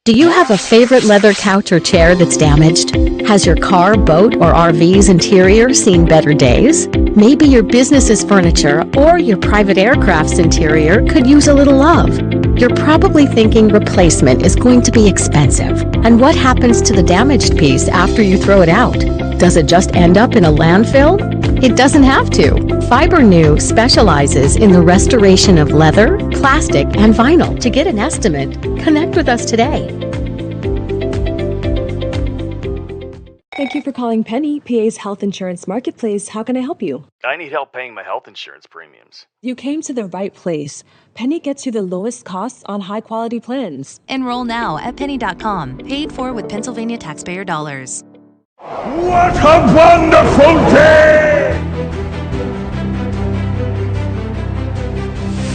Do you have a favorite leather couch or chair that's damaged? Has your car, boat, or RV's interior seen better days? Maybe your business's furniture or your private aircraft's interior could use a little love. You're probably thinking replacement is going to be expensive. And what happens to the damaged piece after you throw it out? Does it just end up in a landfill? It doesn't have to. RMU specializes in the restoration of leather, plastic, and vinyl. To get an estimate, connect with us today. Thank you for calling Penny, PA's health insurance marketplace. How can I help you? I need help paying my health insurance premiums. You came to the right place. Penny gets you the lowest costs on high-quality plans. Enroll now at penny.com, paid for with Pennsylvania taxpayer dollars. What a wonderful day!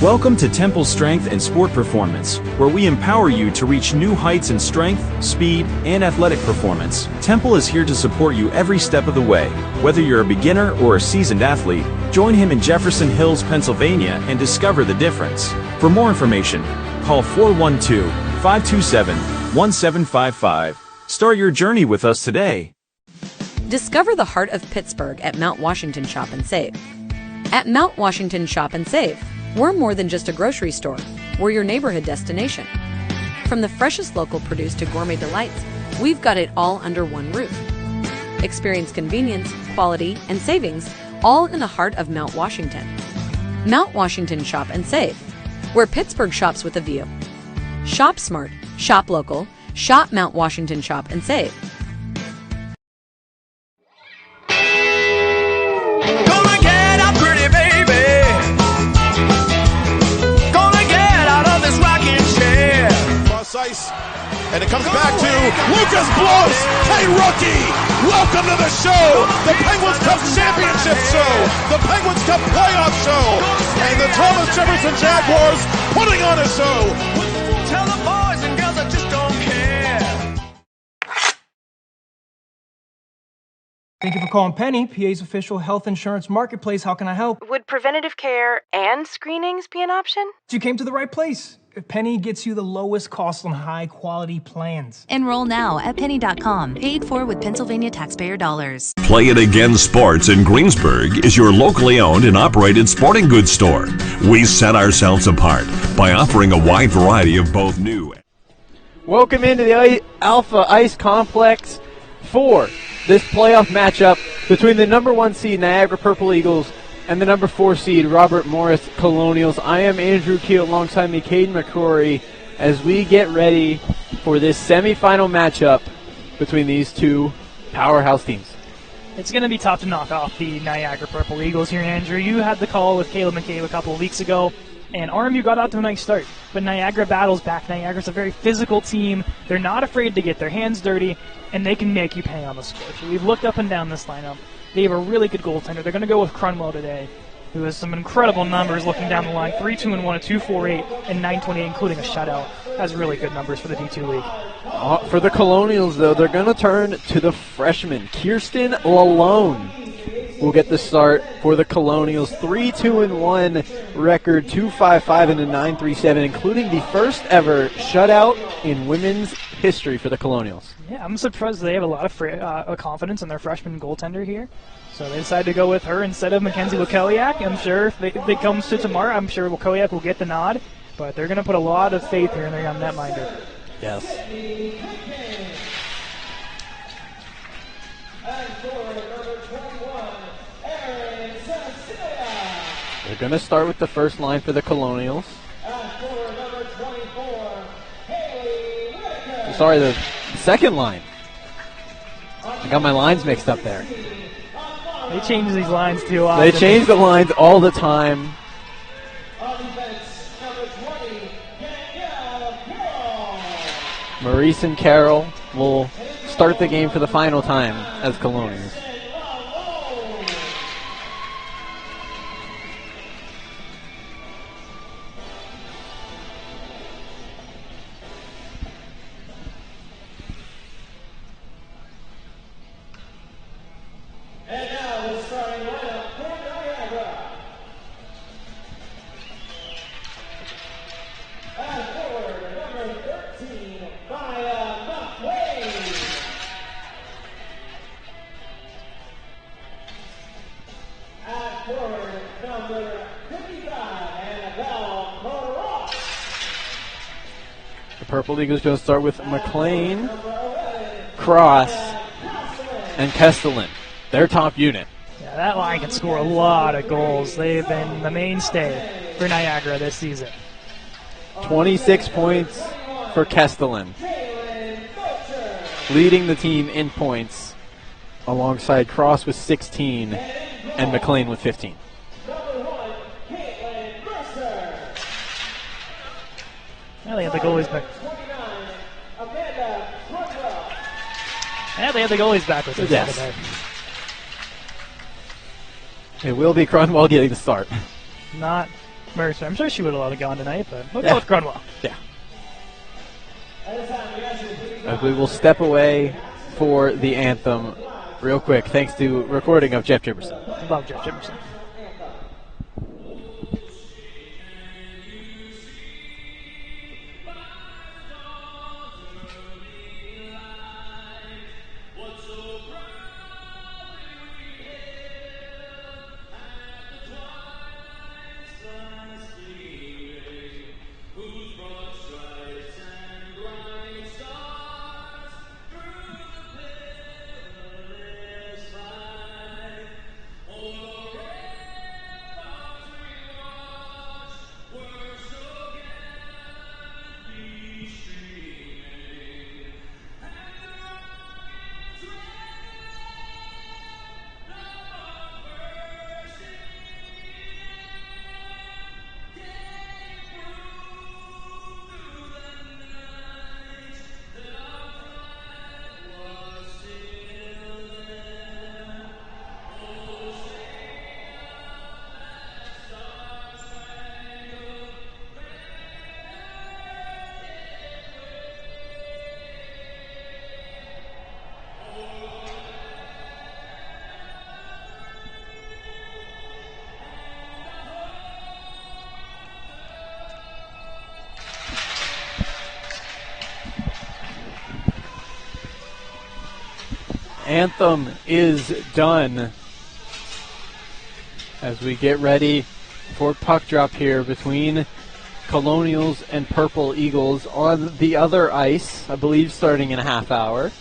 Welcome to Temple Strength and Sport Performance, where we empower you to reach new heights in strength, speed, and athletic performance. Temple is here to support you every step of the way. Whether you're a beginner or a seasoned athlete, join him in Jefferson Hills, Pennsylvania, and discover the difference. For more information, call 412-527-1755. Start your journey with us today. Discover the heart of Pittsburgh at Mount Washington Shop and Save. At Mount Washington Shop and Save, we're more than just a grocery store. We're your neighborhood destination. From the freshest local produce to gourmet delights, we've got it all under one roof. Experience convenience, quality, and savings, all in the heart of Mount Washington. Mount Washington Shop and Save, where Pittsburgh shops with a view. Shop smart, shop local, shop Mount Washington Shop and Save. Ice, and it comes back to Lucas Blows. Hey, rookie, welcome to the show, the Penguins Cup Championship show, the Penguins Cup playoff show, and the Thomas Jefferson Jaguars putting on a show. Tell the boys and girls I just don't care. Thank you for calling Penny, PA's official health insurance marketplace. How can I help? Would preventative care and screenings be an option? You came to the right place. Penny gets you the lowest cost on high-quality plans. Enroll now at penny.com, paid for with Pennsylvania taxpayer dollars. Play It Again Sports in Greensburg is your locally owned and operated sporting goods store. We set ourselves apart by offering a wide variety of both new. Welcome into the Alpha Ice Complex for this playoff matchup between the number 1 seed Niagara Purple Eagles and the number 4 seed Robert Morris Colonials. I am Andrew Keel alongside me, Caden McCrory, as we get ready for this semifinal matchup between these two powerhouse teams. It's going to be tough to knock off the Niagara Purple Eagles here, Andrew. You had the call with Caleb McCabe a couple of weeks ago, and RMU got out to a nice start. But Niagara battles back. Niagara's a very physical team. They're not afraid to get their hands dirty, and they can make you pay on the score. So we've looked up and down this lineup. They have a really good goaltender. They're going to go with Crunwell today, who has some incredible numbers looking down the line. 3-2-1, a 2.48, and 9.28, including a shutout. Has really good numbers for the D2 League. For the Colonials, though, they're going to turn to the freshman, Kirsten Lalone. Will get the start for the Colonials. 3-2-1 record, 2.55 and a 9.37, including the first ever shutout in women's history for the Colonials. Yeah, I'm surprised they have a lot of confidence in their freshman goaltender here. So they decided to go with her instead of Mackenzie Wakowiak. I'm sure if it comes to tomorrow, I'm sure Wakowiak will get the nod. But they're going to put a lot of faith here in their young netminder. Yes. They're going to start with the first line for the Colonials. Sorry, the second line. I got my lines mixed up there. They change these lines too often. They change the lines all the time. Maurice and Carroll will start the game for the final time as Colonials. Purple Eagles going to start with McLean, Cross, and Kestelin, their top unit. Yeah, that line can score a lot of goals. They've been the mainstay for Niagara this season. 26 points for Kestelin, leading the team in points, alongside Cross with 16 and McLean with 15. Now they have the goalies back. Now they have the goalies back with us. Yes. It will be Cronwell getting the start. Not Mercer. I'm sure she would have gone tonight, but we'll Yeah. go with Cronwell. Yeah. As we will step away for the anthem real quick, thanks to recording of Jeff Jibberson. Love Jeff Jibberson. Anthem is done as we get ready for puck drop here between Colonials and Purple Eagles. On the other ice, I believe starting in a half hour,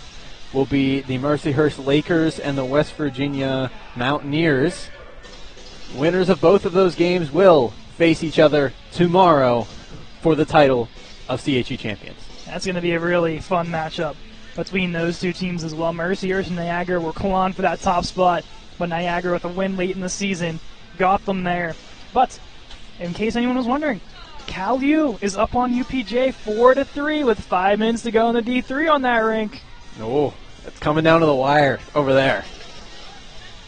will be the Mercyhurst Lakers and the West Virginia Mountaineers. Winners of both of those games will face each other tomorrow for the title of CHE champions. That's going to be a really fun matchup between those two teams as well. Mercyhurst and Niagara were clawing for that top spot, but Niagara, with a win late in the season, got them there. But in case anyone was wondering, Cal U is up on UPJ 4-3 with 5 minutes to go in the D3 on that rink. Oh, it's coming down to the wire over there.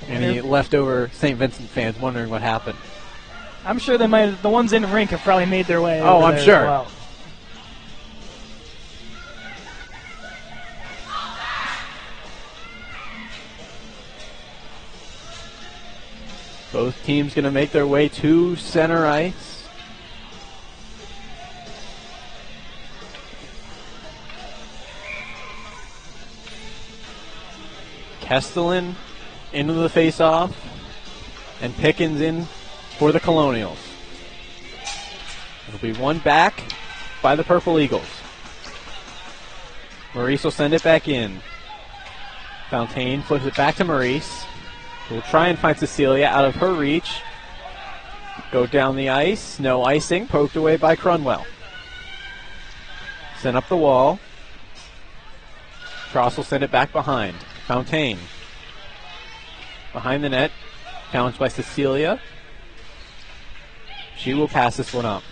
Any leftover St. Vincent fans wondering what happened? I'm sure they might. The ones in the rink have probably made their way. Oh, over I'm there sure. As well. Both teams going to make their way to center ice. Kestelin into the face-off, and Pickens in for the Colonials. It'll be one back by the Purple Eagles. Maurice will send it back in. Fontaine flips it back to Maurice. We'll try and find Cecilia out of her reach. Go down the ice. No icing. Poked away by Crunwell. Send up the wall. Cross will send it back behind. Fontaine. Behind the net. Challenged by Cecilia. She will pass this one up.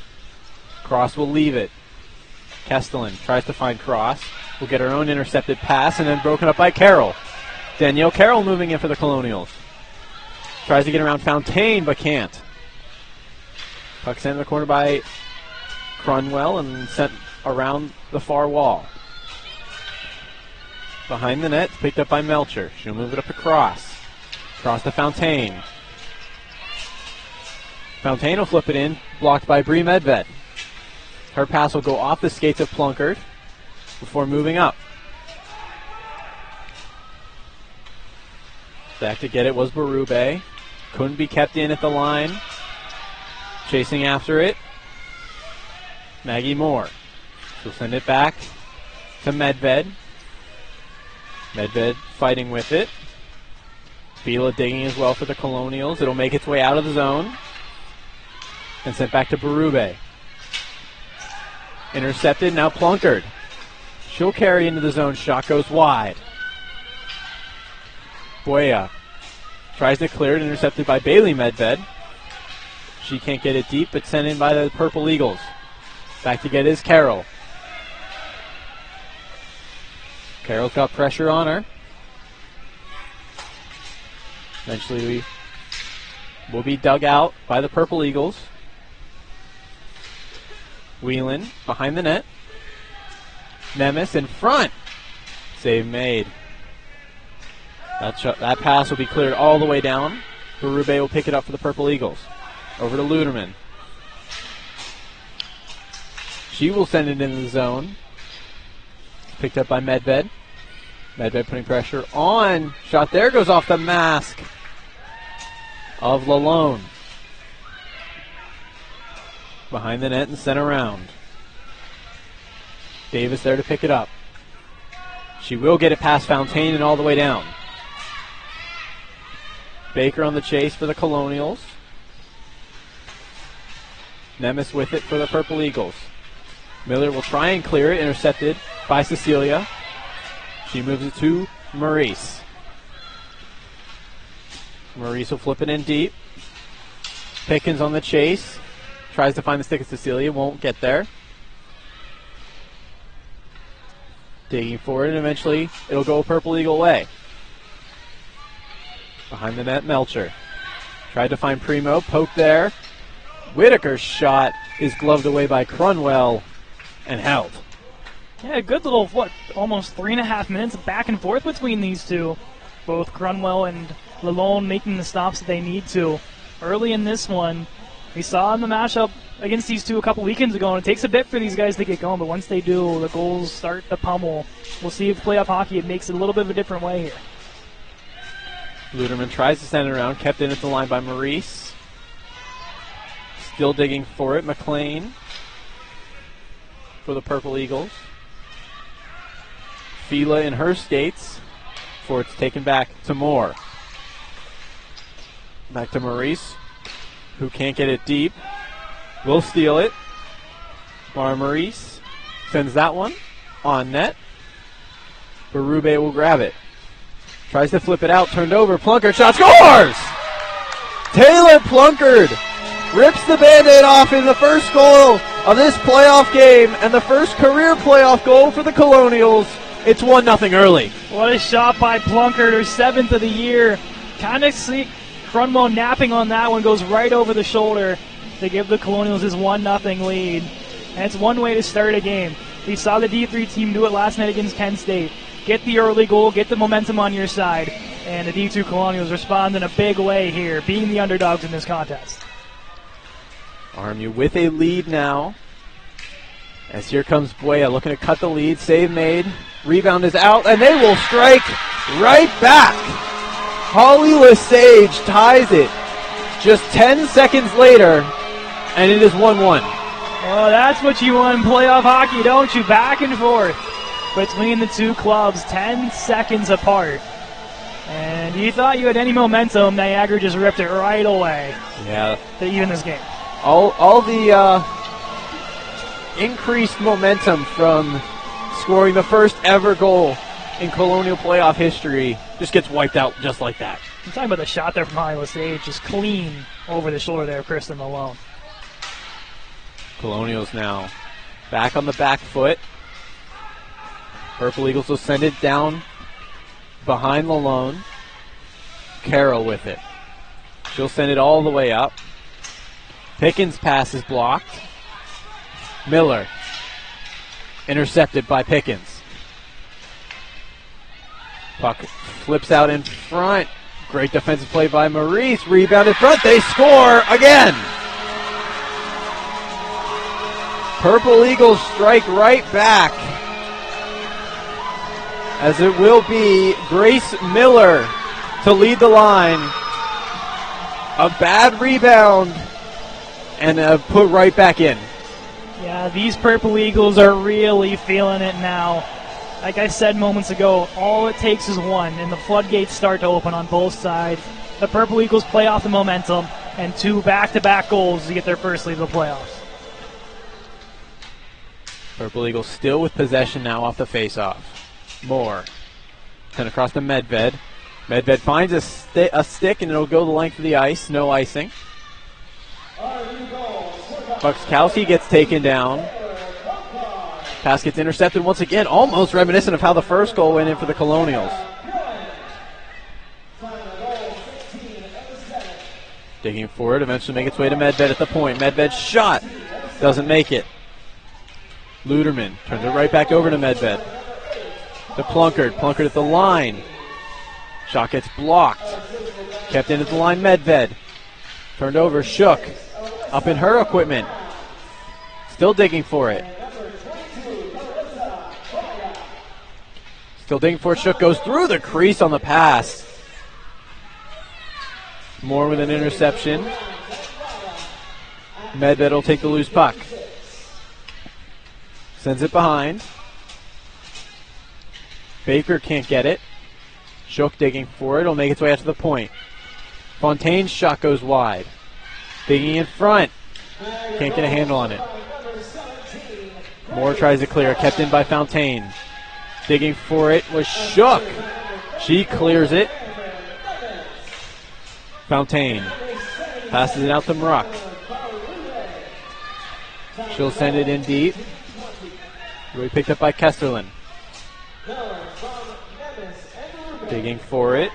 Cross will leave it. Kestelin tries to find Cross. Will get her own intercepted pass and then broken up by Carroll. Danielle Carroll moving in for the Colonials. Tries to get around Fontaine, but can't. Puck sent in the corner by Crunwell and sent around the far wall. Behind the net, picked up by Melcher. She'll move it up across. Cross to Fontaine. Fontaine will flip it in, blocked by Bree Medved. Her pass will go off the skates of Plunkard before moving up. Back to get it was Berube. Couldn't be kept in at the line. Chasing after it. Maggie Moore. She'll send it back to Medved. Medved fighting with it. Fila digging as well for the Colonials. It'll make its way out of the zone. And sent back to Berube. Intercepted, now Plunkard. She'll carry into the zone. Shot goes wide. Buea tries to clear it, intercepted by Bailey Medved. She can't get it deep, but sent in by the Purple Eagles. Back to get is Carroll. Carroll's got pressure on her. Eventually will be dug out by the Purple Eagles. Whelan behind the net. Nemes in front. Save made. That pass will be cleared all the way down. Berube will pick it up for the Purple Eagles. Over to Luderman. She will send it into the zone. Picked up by Medved. Medved putting pressure on. Shot there goes off the mask of Lalone. Behind the net and sent around. Davis there to pick it up. She will get it past Fontaine and all the way down. Baker on the chase for the Colonials. Nemes with it for the Purple Eagles. Miller will try and clear it, intercepted by Cecilia. She moves it to Maurice. Maurice will flip it in deep. Pickens on the chase. Tries to find the stick of Cecilia, won't get there. Digging for it, and eventually it'll go Purple Eagle way. Behind the net, Melcher. Tried to find Primo, poked there. Whitaker's shot is gloved away by Crunwell and held. Yeah, a good little, almost 3.5 minutes of back and forth between these two. Both Crunwell and Lalone making the stops that they need to. Early in this one, we saw in the matchup against these two a couple weekends ago, and it takes a bit for these guys to get going, but once they do, the goals start to pummel. We'll see if playoff hockey, it makes it a little bit of a different way here. Luderman tries to send it around, kept in at the line by Maurice. Still digging for it, McLean for the Purple Eagles. Fila in her skates before it's taken back to Moore. Back to Maurice, who can't get it deep. Will steal it. Bar Maurice sends that one on net. Berube will grab it. Tries to flip it out, turned over. Plunkard shot, scores! Taylor Plunkard rips the Band-Aid off in the first goal of this playoff game and the first career playoff goal for the Colonials. It's 1-0 early. What a shot by Plunkard, her 7th of the year. Kind of see Crunwell napping on that one, goes right over the shoulder to give the Colonials his 1-0 lead. And it's one way to start a game. We saw the D3 team do it last night against Kent State. Get the early goal, get the momentum on your side. And the D2 Colonials respond in a big way here, being the underdogs in this contest. RMU with a lead now. As here comes Buea looking to cut the lead. Save made. Rebound is out, and they will strike right back. Holly Lesage ties it just 10 seconds later, and it is 1-1. Well, that's what you want in playoff hockey, don't you? Back and forth between the two clubs, 10 seconds apart. And you thought you had any momentum, Niagara just ripped it right away. Yeah. To even this game. All the increased momentum from scoring the first ever goal in Colonial playoff history just gets wiped out just like that. I'm talking about the shot there from Holly Lesage, just clean over the shoulder there of Kristen Malone. Colonials now back on the back foot. Purple Eagles will send it down behind Malone. Carroll with it. She'll send it all the way up. Pickens' pass is blocked. Miller intercepted by Pickens. Puck flips out in front. Great defensive play by Maurice. Rebound in front. They score again. Purple Eagles strike right back, as it will be Grace Miller to lead the line. A bad rebound and put right back in. Yeah, these Purple Eagles are really feeling it now. Like I said moments ago, all it takes is one, and the floodgates start to open on both sides. The Purple Eagles play off the momentum, and 2 back-to-back goals to get their first lead of the playoffs. Purple Eagles still with possession now off the face-off. Moore. Sent across to Medved. Medved finds a stick, and it'll go the length of the ice. No icing. Buxkowski gets taken down. Pass gets intercepted once again, almost reminiscent of how the first goal went in for the Colonials. Digging forward, eventually make its way to Medved at the point. Medved's shot doesn't make it. Luderman turns it right back over to Medved. To Plunkard. Plunkard at the line. Shot gets blocked. Kept in at the line, Medved. Turned over, Shook. Up in her equipment. Still digging for it. Still digging for it. Shook goes through the crease on the pass. Moore with an interception. Medved will take the loose puck. Sends it behind. Baker can't get it. Shook digging for it. It'll make its way out to the point. Fontaine's shot goes wide. Digging in front. Can't get a handle on it. Moore tries to clear. Kept in by Fontaine. Digging for it was Shook. She clears it. Fontaine passes it out to Mruck. She'll send it in deep. Really picked up by Kesterlin. Digging for it.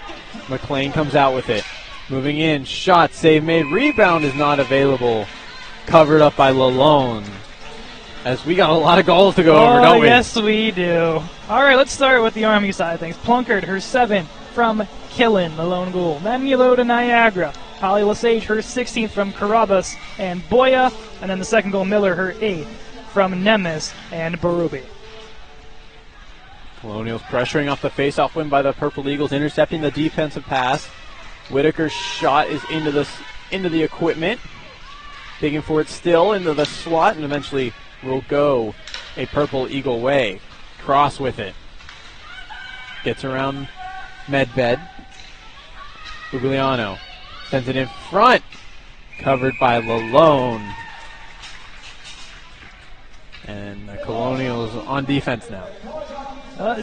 McLean comes out with it. Moving in. Shot. Save made. Rebound is not available. Covered up by Lalone. As we got a lot of goals to go over, don't we? Yes, we do. All right, let's start with the RMU side of things. Plunkard, her 7th from Killen, the lone goal. Manuelo to Niagara. Holly Lesage, her 16th from Carabas and Boya. And then the second goal, Miller, her 8th from Nemes and Berube. Colonials pressuring off the face-off win by the Purple Eagles, intercepting the defensive pass. Whitaker's shot is into the equipment. Digging for it still into the slot, and eventually will go a Purple Eagle way. Cross with it. Gets around Medved. Gugliano sends it in front. Covered by Lalone. And the Colonials on defense now.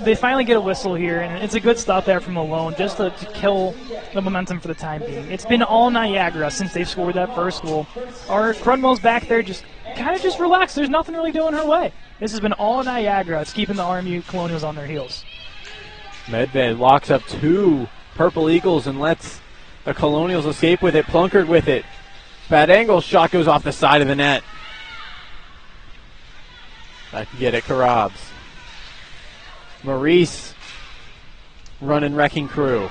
They finally get a whistle here, and it's a good stop there from Lalone just to kill the momentum for the time being. It's been all Niagara since they scored that first goal. Our Crunwell's back there just kind of relaxed. There's nothing really doing her way. This has been all Niagara. It's keeping the RMU Colonials on their heels. Medved locks up 2 Purple Eagles and lets the Colonials escape with it. Plunkard with it. Bad angle. Shot goes off the side of the net. Back to get it, Carabs. Maurice running wrecking crew.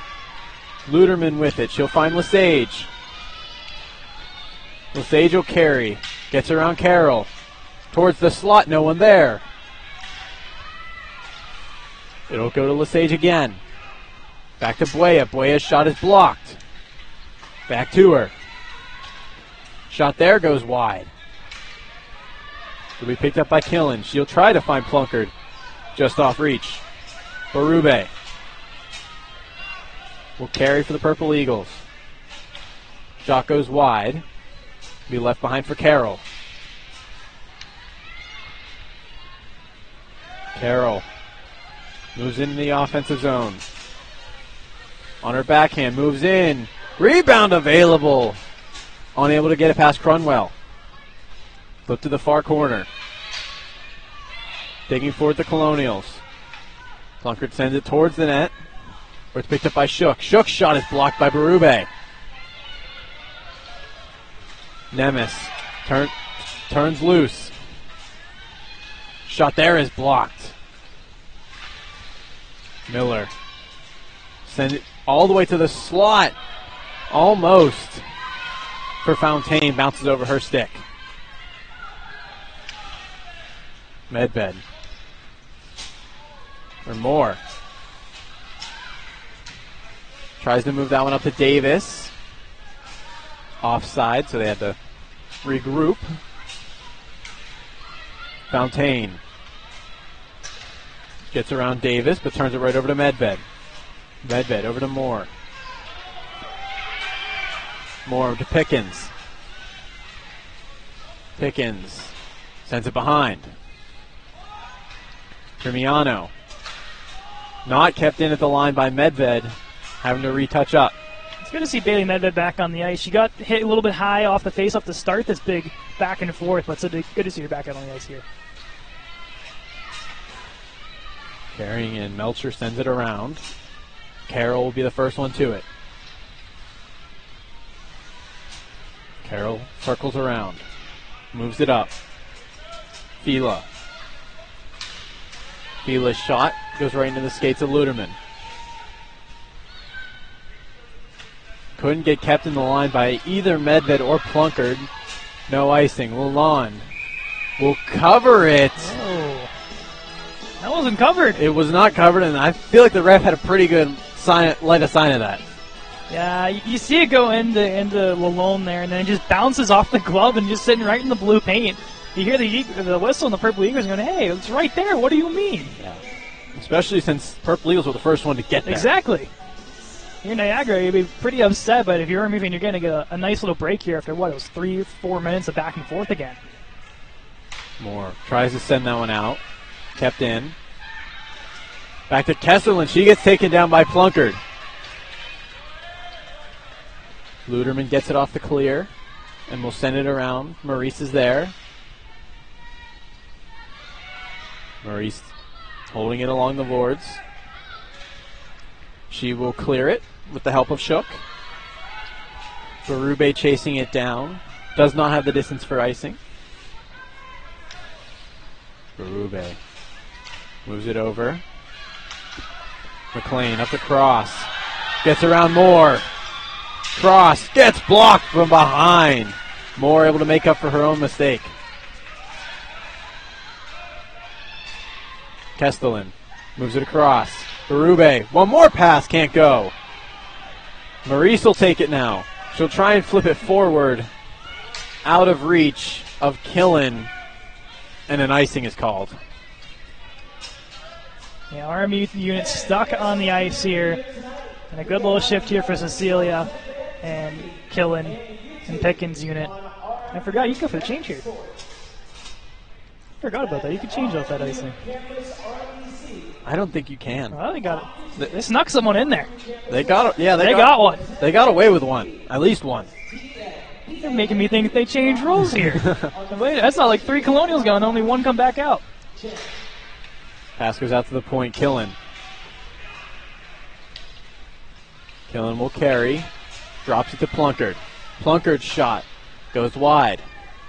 Luderman with it. She'll find Lesage. Lesage will carry. Gets around Carroll. Towards the slot. No one there. It'll go to Lesage again. Back to Buea. Buea's shot is blocked. Back to her. Shot there goes wide. Will be picked up by Killen. She'll try to find Plunkard. Just off reach. Berube will carry for the Purple Eagles. Shot goes wide. Be left behind for Carroll. Carroll moves into the offensive zone. On her backhand, moves in. Rebound available. Unable to get it past Crunwell. Flip to the far corner. Digging forward the Colonials. Plunkard sends it towards the net, where it's picked up by Shook. Shook's shot is blocked by Berube. Nemes turns loose. Shot there is blocked. Miller sends it all the way to the slot. Almost for Fontaine. Bounces over her stick. Medved. Or more. Tries to move that one up to Davis. Offside, so they had to regroup. Fountaine gets around Davis, but turns it right over to Medved. Medved over to Moore. Moore to Pickens. Pickens sends it behind. Trimiano. Not kept in at the line by Medved, having to retouch up. It's good to see Bailey Medved back on the ice. She got hit a little bit high off the face-off to start this big back and forth, but it's good to see her back out on the ice here. Carrying in, Melcher sends it around. Carroll will be the first one to it. Carroll circles around, moves it up. Fila. Fila's shot goes right into the skates of Luderman. Couldn't get kept in the line by either Medved or Plunkard. No icing. Lalonde will cover it. Oh, that wasn't covered. It was not covered, and I feel like the ref had a pretty good light of sign of that. Yeah, you see it go into Lalonde there, and then it just bounces off the glove and just sitting right in the blue paint. You hear the whistle and the Purple Eagles going, hey, it's right there. What do you mean? Yeah. Especially since Purple Eagles were the first one to get there. Exactly. You're Niagara, you'd be pretty upset, but if you're moving, you're going to get a nice little break here after, it was 3 or 4 minutes of back and forth again. Moore tries to send that one out. Kept in. Back to Kesselman. She gets taken down by Plunkard. Luderman gets it off the clear and will send it around. Maurice is there. Maurice holding it along the boards. She will clear it with the help of Shook. Berube chasing it down. Does not have the distance for icing. Berube moves it over. McLean up the cross. Gets around Moore. Cross gets blocked from behind. Moore able to make up for her own mistake. Kestelin moves it across. Berube, one more pass, can't go. Maurice will take it now. She'll try and flip it forward. Out of reach of Killen. And an icing is called. Yeah, RMU unit stuck on the ice here. And a good little shift here for Cecilia and Killen and Pickens' unit. I forgot you could go for the change here. Forgot about that. You could change off that icing. I don't think you can. Well, they got it. They snuck someone in there. They got it. Yeah, they got one. They got away with one. At least one. They're making me think they changed rules here. Wait, that's not like 3 Colonials gone, only 1 come back out. Pass goes out to the point. Killen. Killen will carry. Drops it to Plunkard. Plunkard's shot goes wide.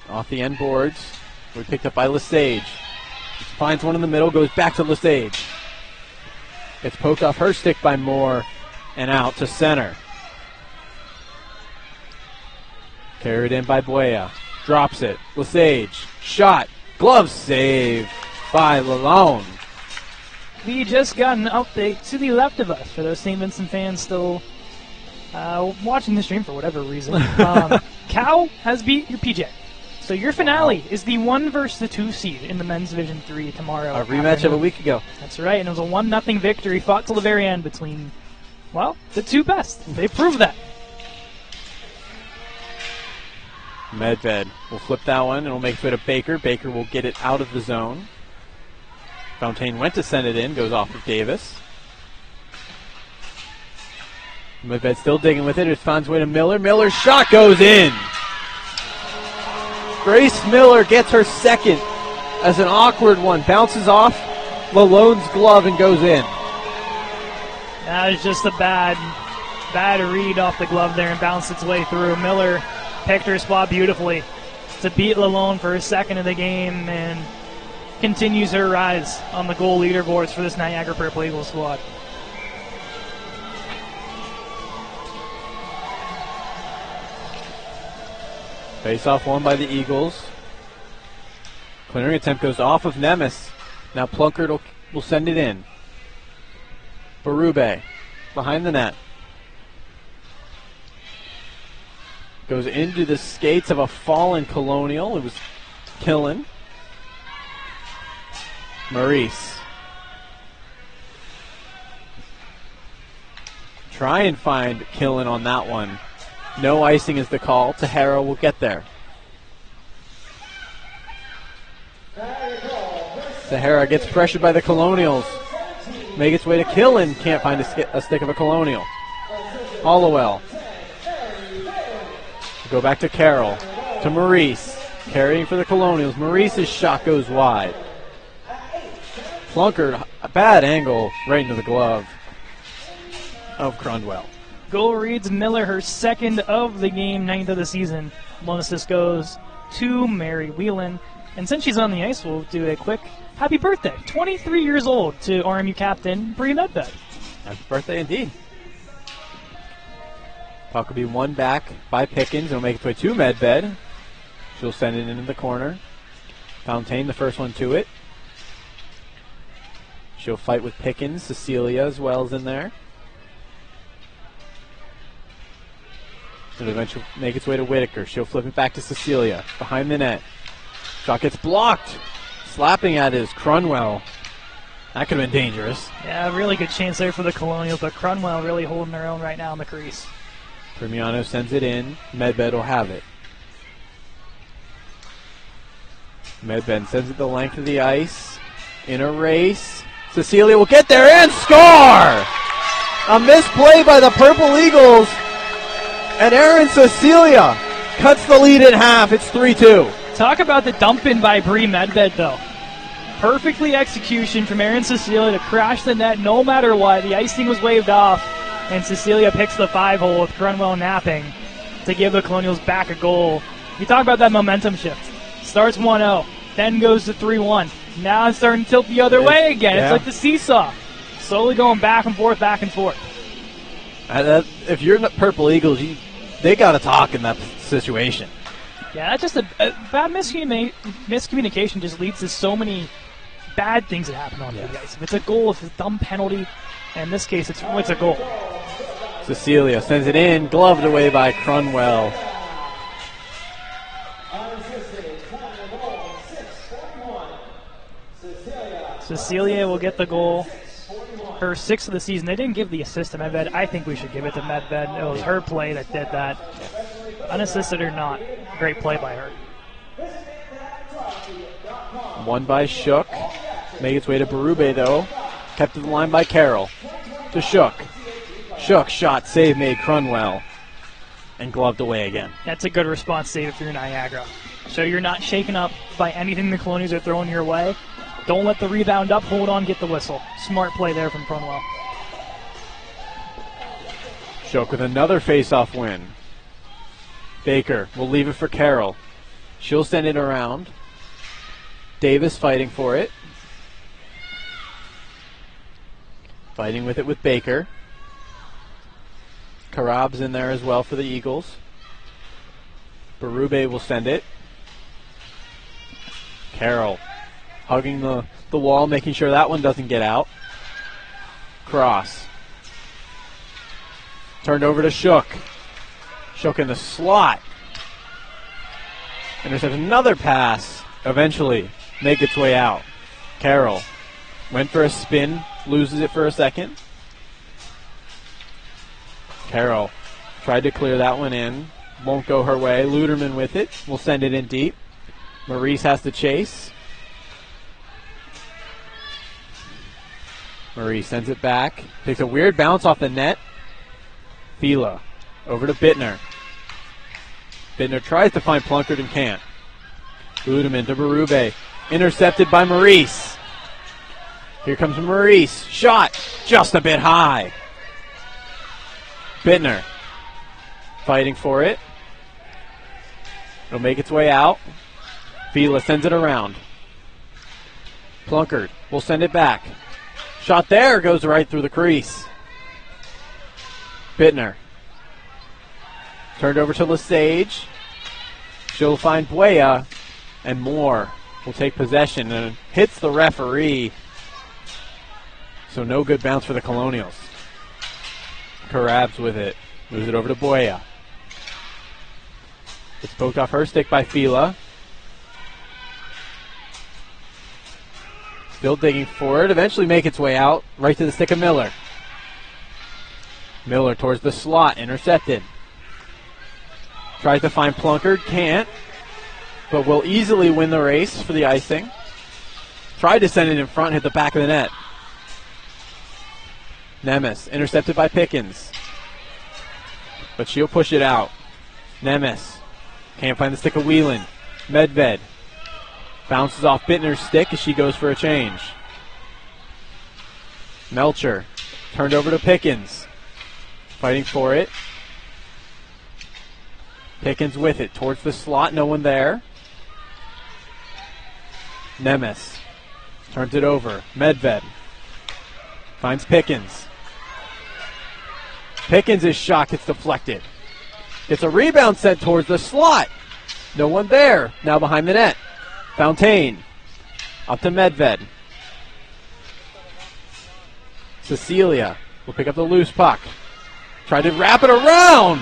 Off the end boards. We picked up by Lesage. Finds one in the middle, goes back to Lesage. It's poked off her stick by Moore and out to center. Carried in by Buea. Drops it. Lesage. Shot. Glove save by Lalonde. We just got an update to the left of us for those St. Vincent fans still watching the stream for whatever reason. Cal has beat your PJ. So your finale is the 1 versus the 2 seed in the men's Division 3 tomorrow. A rematch of a week ago. That's right, and it was a 1-0 victory fought till the very end between, well, the 2 best. They proved that. Medved will flip that one and will make it to Baker. Baker will get it out of the zone. Fountaine went to send it in, goes off of Davis. Medved still digging with it. It finds way to Miller. Miller's shot goes in. Grace Miller gets her second as an awkward one. Bounces off Lalonde's glove and goes in. That was just a bad read off the glove there and bounced its way through. Miller picked her spot beautifully to beat Lalonde for her second of the game and continues her rise on the goal leaderboards for this Niagara Purple Eagles squad. Face-off won by the Eagles. Clearing attempt goes off of Nemes. Now Plunkard will send it in. Berube behind the net. Goes into the skates of a fallen Colonial. It was Killen. Maurice. Try and find Killen on that one. No icing is the call. Tahara will get there. Tahara gets pressured by the Colonials. Make its way to Killen. Can't find a stick of a Colonial. Hollowell. Go back to Carroll. To Maurice. Carrying for the Colonials. Maurice's shot goes wide. Plunkard, a bad angle right into the glove of Crundwell. Goal reads Miller, her second of the game, 9th of the season. Bonus assist goes to Mary Whelan. And since she's on the ice, we'll do a quick happy birthday. 23 years old to RMU captain Bree Medved. Happy birthday indeed. Puck will be won back by Pickens. It'll make its way to Medved. She'll send it into the corner. Fontaine, the first one to it. She'll fight with Pickens. Cecilia as well is in there. It'll eventually make its way to Whitaker. She'll flip it back to Cecilia. Behind the net. Shot gets blocked. Slapping at is Crundwell. That could have been dangerous. Yeah, really good chance there for the Colonials, but Crundwell really holding their own right now in the crease. Primiano sends it in. Medved will have it. Medved sends it the length of the ice. In a race. Cecilia will get there and score! A misplay by the Purple Eagles. And Erin Cecilia cuts the lead in half. It's 3-2. Talk about the dump in by Bree Medved, though. Perfectly execution from Erin Cecilia to crash the net no matter what. The icing was waved off, and Cecilia picks the 5-hole with Crundwell napping to give the Colonials back a goal. You talk about that momentum shift. Starts 1-0, then goes to 3-1. Now it's starting to tilt the other way again. Yeah. It's like the seesaw. Slowly going back and forth, back and forth. If you're the Purple Eagles, they got to talk in that situation. Yeah, that's just a bad miscommunication just leads to so many bad things that happen on the ice. If it's a goal, if it's a dumb penalty, and in this case, it's a goal. Cecilia sends it in, gloved away by Crundwell. Cecilia will get the goal. Her 6th of the season. They didn't give the assist to Medved. I think we should give it to Medved. It was her play that did that. Unassisted or not, great play by her. Won by Shook. Made its way to Berube, though. Kept to the line by Carroll. To Shook. Shook shot, save made Crundwell. And gloved away again. That's a good response save if you're Niagara. So you're not shaken up by anything the Colonials are throwing your way. Don't let the rebound up, hold on, get the whistle. Smart play there from Crundwell. Shook with another face-off win. Baker will leave it for Carroll. She'll send it around. Davis fighting for it. Fighting with it with Baker. Karab's in there as well for the Eagles. Berube will send it. Carroll hugging the wall, making sure that one doesn't get out. Cross. Turned over to Shook. Shook in the slot. Intercepts another pass. Eventually make its way out. Carroll went for a spin, loses it for a second. Carroll tried to clear that one in. Won't go her way. Luderman with it. Will send it in deep. Maurice has to chase. Maurice sends it back. Takes a weird bounce off the net. Fila over to Bittner. Bittner tries to find Plunkard and can't. Ludeman to Berube. Intercepted by Maurice. Here comes Maurice. Shot just a bit high. Bittner fighting for it. It'll make its way out. Fila sends it around. Plunkard will send it back. Shot there, goes right through the crease. Bittner. Turned over to Lesage. She'll find Buea, and Moore will take possession and hits the referee. So no good bounce for the Colonials. Karabs with it. Moves it over to Buea. It's poked off her stick by Fila. Still digging for it. Eventually make its way out. Right to the stick of Miller. Miller towards the slot. Intercepted. Tries to find Plunkard. Can't. But will easily win the race for the icing. Tried to send it in front. Hit the back of the net. Nemes. Intercepted by Pickens. But she'll push it out. Nemes. Can't find the stick of Whelan. Medved. Bounces off Bittner's stick as she goes for a change. Melcher. Turned over to Pickens. Fighting for it. Pickens with it. Towards the slot. No one there. Nemes. Turns it over. Medved. Finds Pickens. Pickens' shot gets deflected. Gets a rebound sent towards the slot. No one there. Now behind the net. Fontaine. Up to Medved. Cecilia will pick up the loose puck. Tried to wrap it around.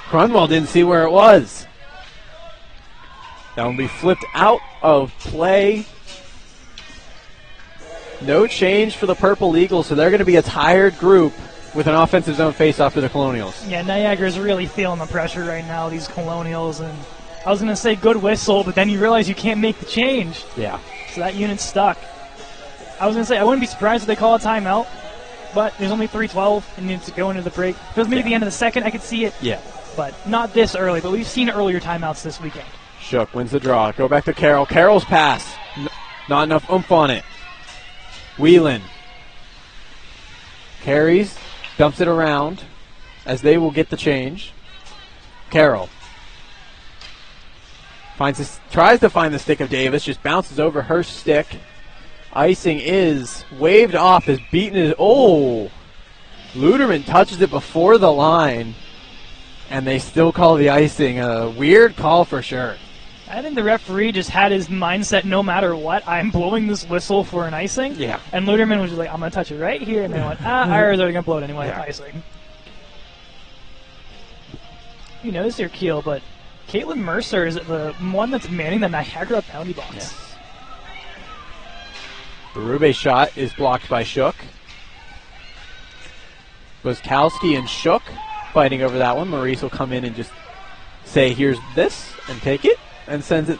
Crunwell didn't see where it was. That will be flipped out of play. No change for the Purple Eagles, so they're going to be a tired group with an offensive zone face-off to the Colonials. Yeah, Niagara's really feeling the pressure right now, these Colonials. And I was going to say good whistle, but then you realize you can't make the change. Yeah. So that unit's stuck. I was going to say I wouldn't be surprised if they call a timeout, but there's only 3:12 and needs to go into the break. If it was maybe the end of the second, I could see it. Yeah. But not this early, but we've seen earlier timeouts this weekend. Shook wins the draw. Go back to Carroll. Carroll's pass. Not enough oomph on it. Whelan carries, dumps it around as they will get the change. Carroll tries to find the stick of Davis, just bounces over her stick. Icing is waved off as beaten is. Oh! Luderman touches it before the line, and they still call the icing. A weird call for sure. I think the referee just had his mindset, no matter what, I'm blowing this whistle for an icing. Yeah. And Luderman was just like, I'm going to touch it right here. And they went, Irish are going to blow it anyway, icing. You notice your Keel, but Caitlin Mercer is the one that's manning the Niagara penalty box. Yes. Berube's shot is blocked by Shook. Boskowski and Shook fighting over that one. Maurice will come in and just say, here's this, and take it. And sends it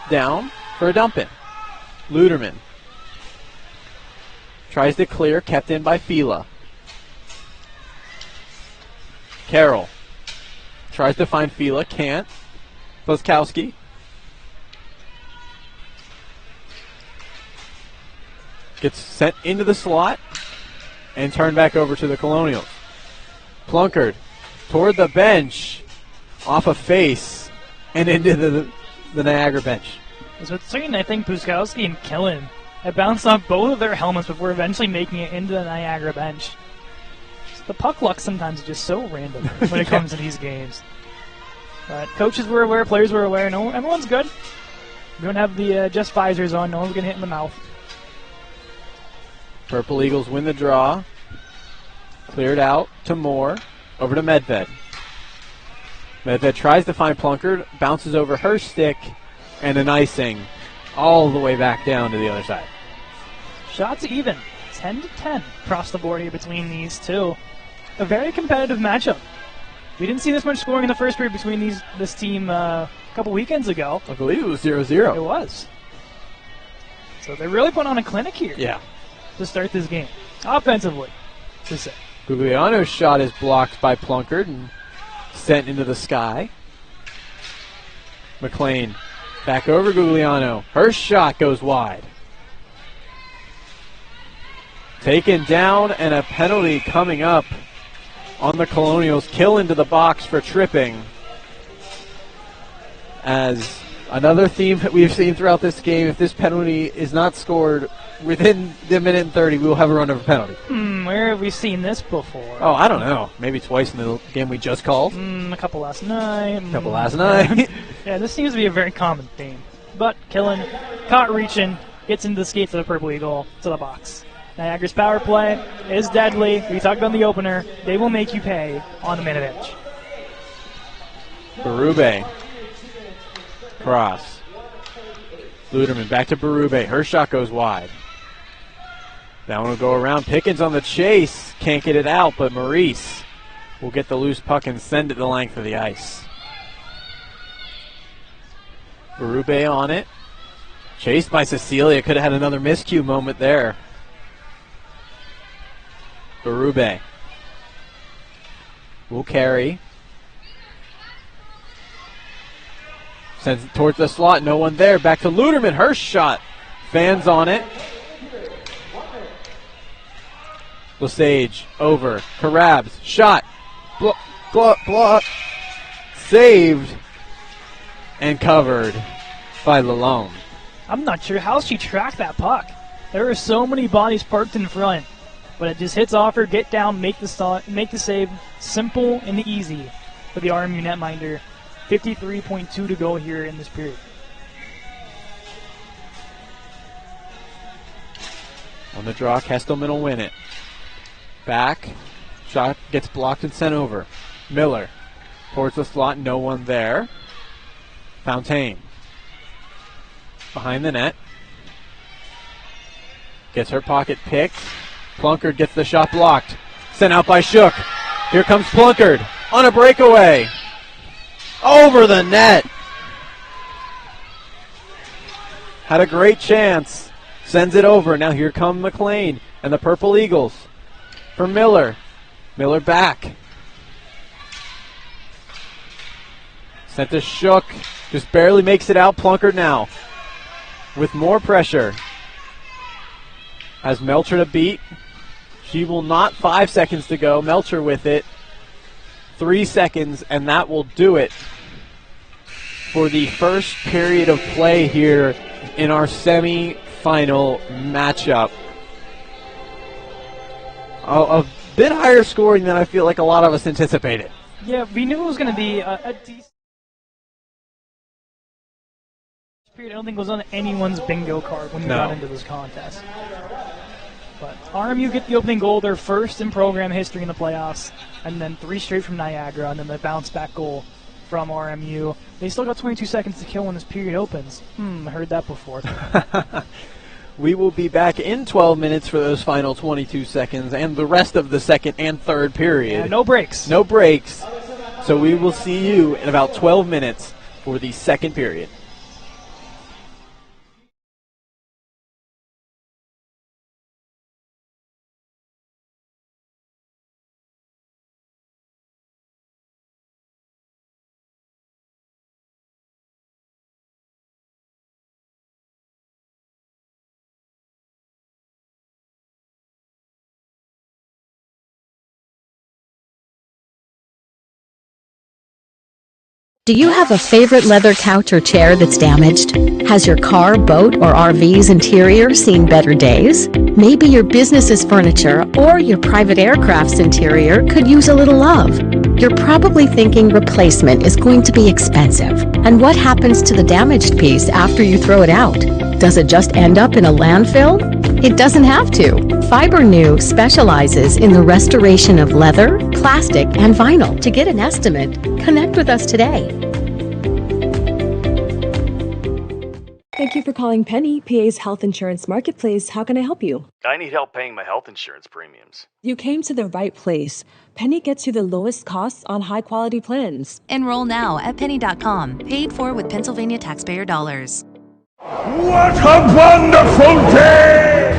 down for a dump in. Luderman tries to clear, kept in by Fila. Carroll tries to find Fila, can't. Boskowski gets sent into the slot and turned back over to the Colonials. Plunkard toward the bench, off a face, and into the Niagara bench. So it's certain, I think Boskowski and Killen have bounced off both of their helmets before eventually making it into the Niagara bench. Just the puck luck sometimes is just so random when it comes to these games. But coaches were aware, players were aware. No, everyone's good. We don't have the just visors on. No one's going to hit in the mouth. Purple Eagles win the draw. Cleared out to Moore. Over to Medved. Medved tries to find Plunkard, bounces over her stick, and an icing all the way back down to the other side. Shots even. 10-10 across the board here between these two. A very competitive matchup. We didn't see this much scoring in the first period between this team a couple weekends ago. I believe it was 0-0. It was. So they're really putting on a clinic here. Yeah. To start this game. Offensively, to say. Gugliano's shot is blocked by Plunkard and sent into the sky. McLean back over Gugliano. Her shot goes wide. Taken down, and a penalty coming up on the Colonials. Kill into the box for tripping. As another theme that we've seen throughout this game, if this penalty is not scored within the minute and 30, we will have a run over penalty. Where have we seen this before? Oh, I don't know. Maybe twice in the game we just called. A couple last night. Yeah, this seems to be a very common theme. But Killen, caught reaching, gets into the skates of the Purple Eagle to the box. Niagara's power play is deadly. We talked about in the opener. They will make you pay on the minute edge. Berube. Cross. Luderman back to Berube. Her shot goes wide. That one will go around. Pickens on the chase. Can't get it out, but Maurice will get the loose puck and send it the length of the ice. Berube on it. Chased by Cecilia. Could have had another miscue moment there. Berube will carry. Sends it towards the slot. No one there. Back to Luderman. Her shot. Fans on it. Lesage over. Karabs. Shot. Block. Saved. And covered by Lalone. I'm not sure how she tracked that puck. There were so many bodies parked in front. But it just hits off her, get down, make the save. Simple and easy for the RMU netminder. 53.2 to go here in this period. On the draw, Kestelman will win it. Back. Shot gets blocked and sent over. Miller towards the slot, no one there. Fontaine behind the net. Gets her pocket picked. Plunkard gets the shot blocked. Sent out by Shook. Here comes Plunkard on a breakaway. Over the net. Had a great chance. Sends it over. Now here come McLean and the Purple Eagles. For Miller. Miller back. Sent to Shook. Just barely makes it out. Plunkard now with more pressure. Has Melcher to beat. She will not. 5 seconds to go. Melcher with it. 3 seconds, and that will do it for the first period of play here in our semi-final matchup. A bit higher scoring than I feel like a lot of us anticipated. Yeah, we knew it was going to be a decent period. I don't think it was on anyone's bingo card when we got into this contest. But RMU get the opening goal, their first in program history in the playoffs, and then 3 straight from Niagara, and then the bounce-back goal from RMU. They still got 22 seconds to kill when this period opens. I heard that before. We will be back in 12 minutes for those final 22 seconds and the rest of the second and third period. Yeah, no breaks. No breaks. So we will see you in about 12 minutes for the second period. Do you have a favorite leather couch or chair that's damaged? Has your car, boat, or RV's interior seen better days? Maybe your business's furniture or your private aircraft's interior could use a little love. You're probably thinking replacement is going to be expensive. And what happens to the damaged piece after you throw it out? Does it just end up in a landfill? It doesn't have to. FiberNew specializes in the restoration of leather, plastic, and vinyl. To get an estimate, connect with us today. Thank you for calling Penny, PA's health insurance marketplace. How can I help you? I need help paying my health insurance premiums. You came to the right place. Penny gets you the lowest costs on high-quality plans. Enroll now at penny.com, paid for with Pennsylvania taxpayer dollars. What a wonderful day!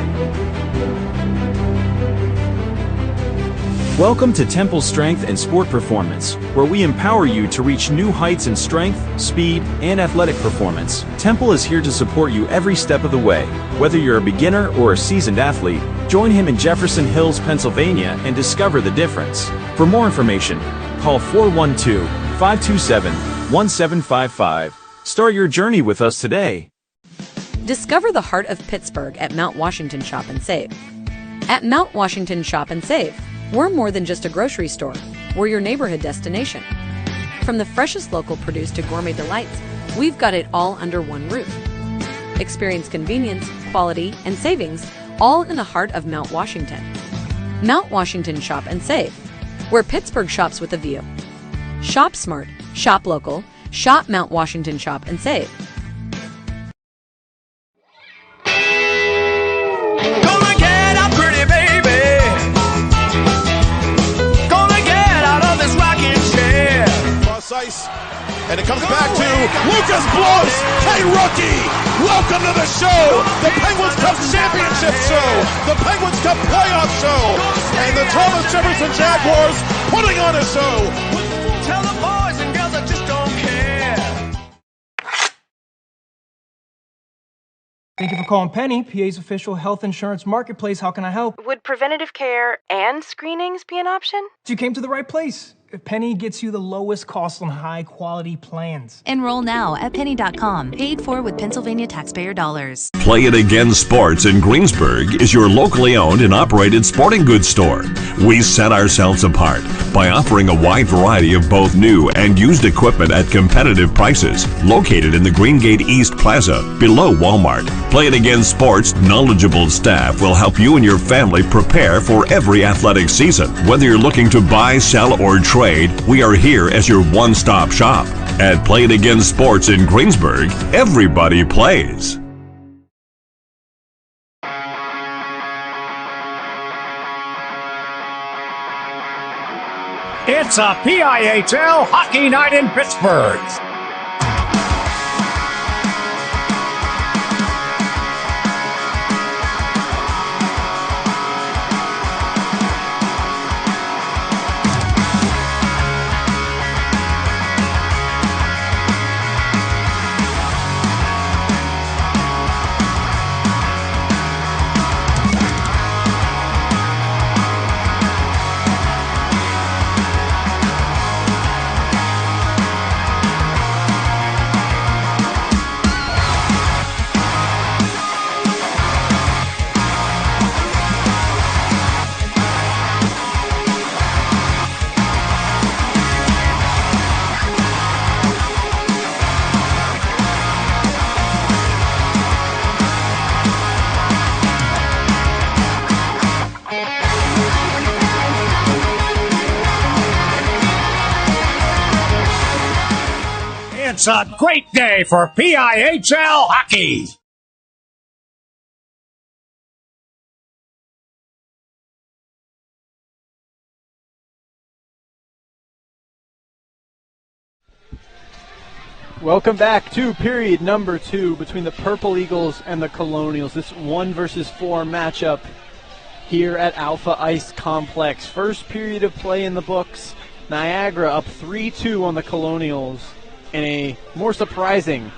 Welcome to Temple Strength and Sport Performance, where we empower you to reach new heights in strength, speed, and athletic performance. Temple is here to support you every step of the way. Whether you're a beginner or a seasoned athlete, join him in Jefferson Hills, Pennsylvania, and discover the difference. For more information, call 412-527-1755. Start your journey with us today. Discover the heart of Pittsburgh at Mount Washington Shop and Save. At Mount Washington Shop and Save, we're more than just a grocery store. We're your neighborhood destination. From the freshest local produce to gourmet delights, we've got it all under one roof. Experience convenience, quality, and savings, all in the heart of Mount Washington. Mount Washington Shop and Save, where Pittsburgh shops with a view. Shop smart, shop local, shop Mount Washington Shop and Save. Gonna get up ice. And it comes back to Lucas Blows. Hey, rookie! Welcome to the show, the Penguins Cup Championship show, the Penguins Cup playoff show, and the Thomas Jefferson Jaguars putting on a show. Tell the boys and girls I just don't care. Thank you for calling Penny, PA's official health insurance marketplace. How can I help? Would preventative care and screenings be an option? You came to the right place. Penny gets you the lowest cost on high-quality plans. Enroll now at penny.com. Paid for with Pennsylvania taxpayer dollars. Play It Again Sports in Greensburg is your locally owned and operated sporting goods store. We set ourselves apart by offering a wide variety of both new and used equipment at competitive prices, located in the Greengate East Plaza below Walmart. Play It Again Sports' knowledgeable staff will help you and your family prepare for every athletic season. Whether you're looking to buy, sell, or trade, we are here as your one-stop shop. At Play It Again Sports in Greensburg, everybody plays. It's a PIHL hockey night in Pittsburgh. It's a great day for PIHL hockey. Welcome back to period number 2 between the Purple Eagles and the Colonials. This 1 versus 4 matchup here at Alpha Ice Complex. First period of play in the books. Niagara up 3-2 on the Colonials in a more surprising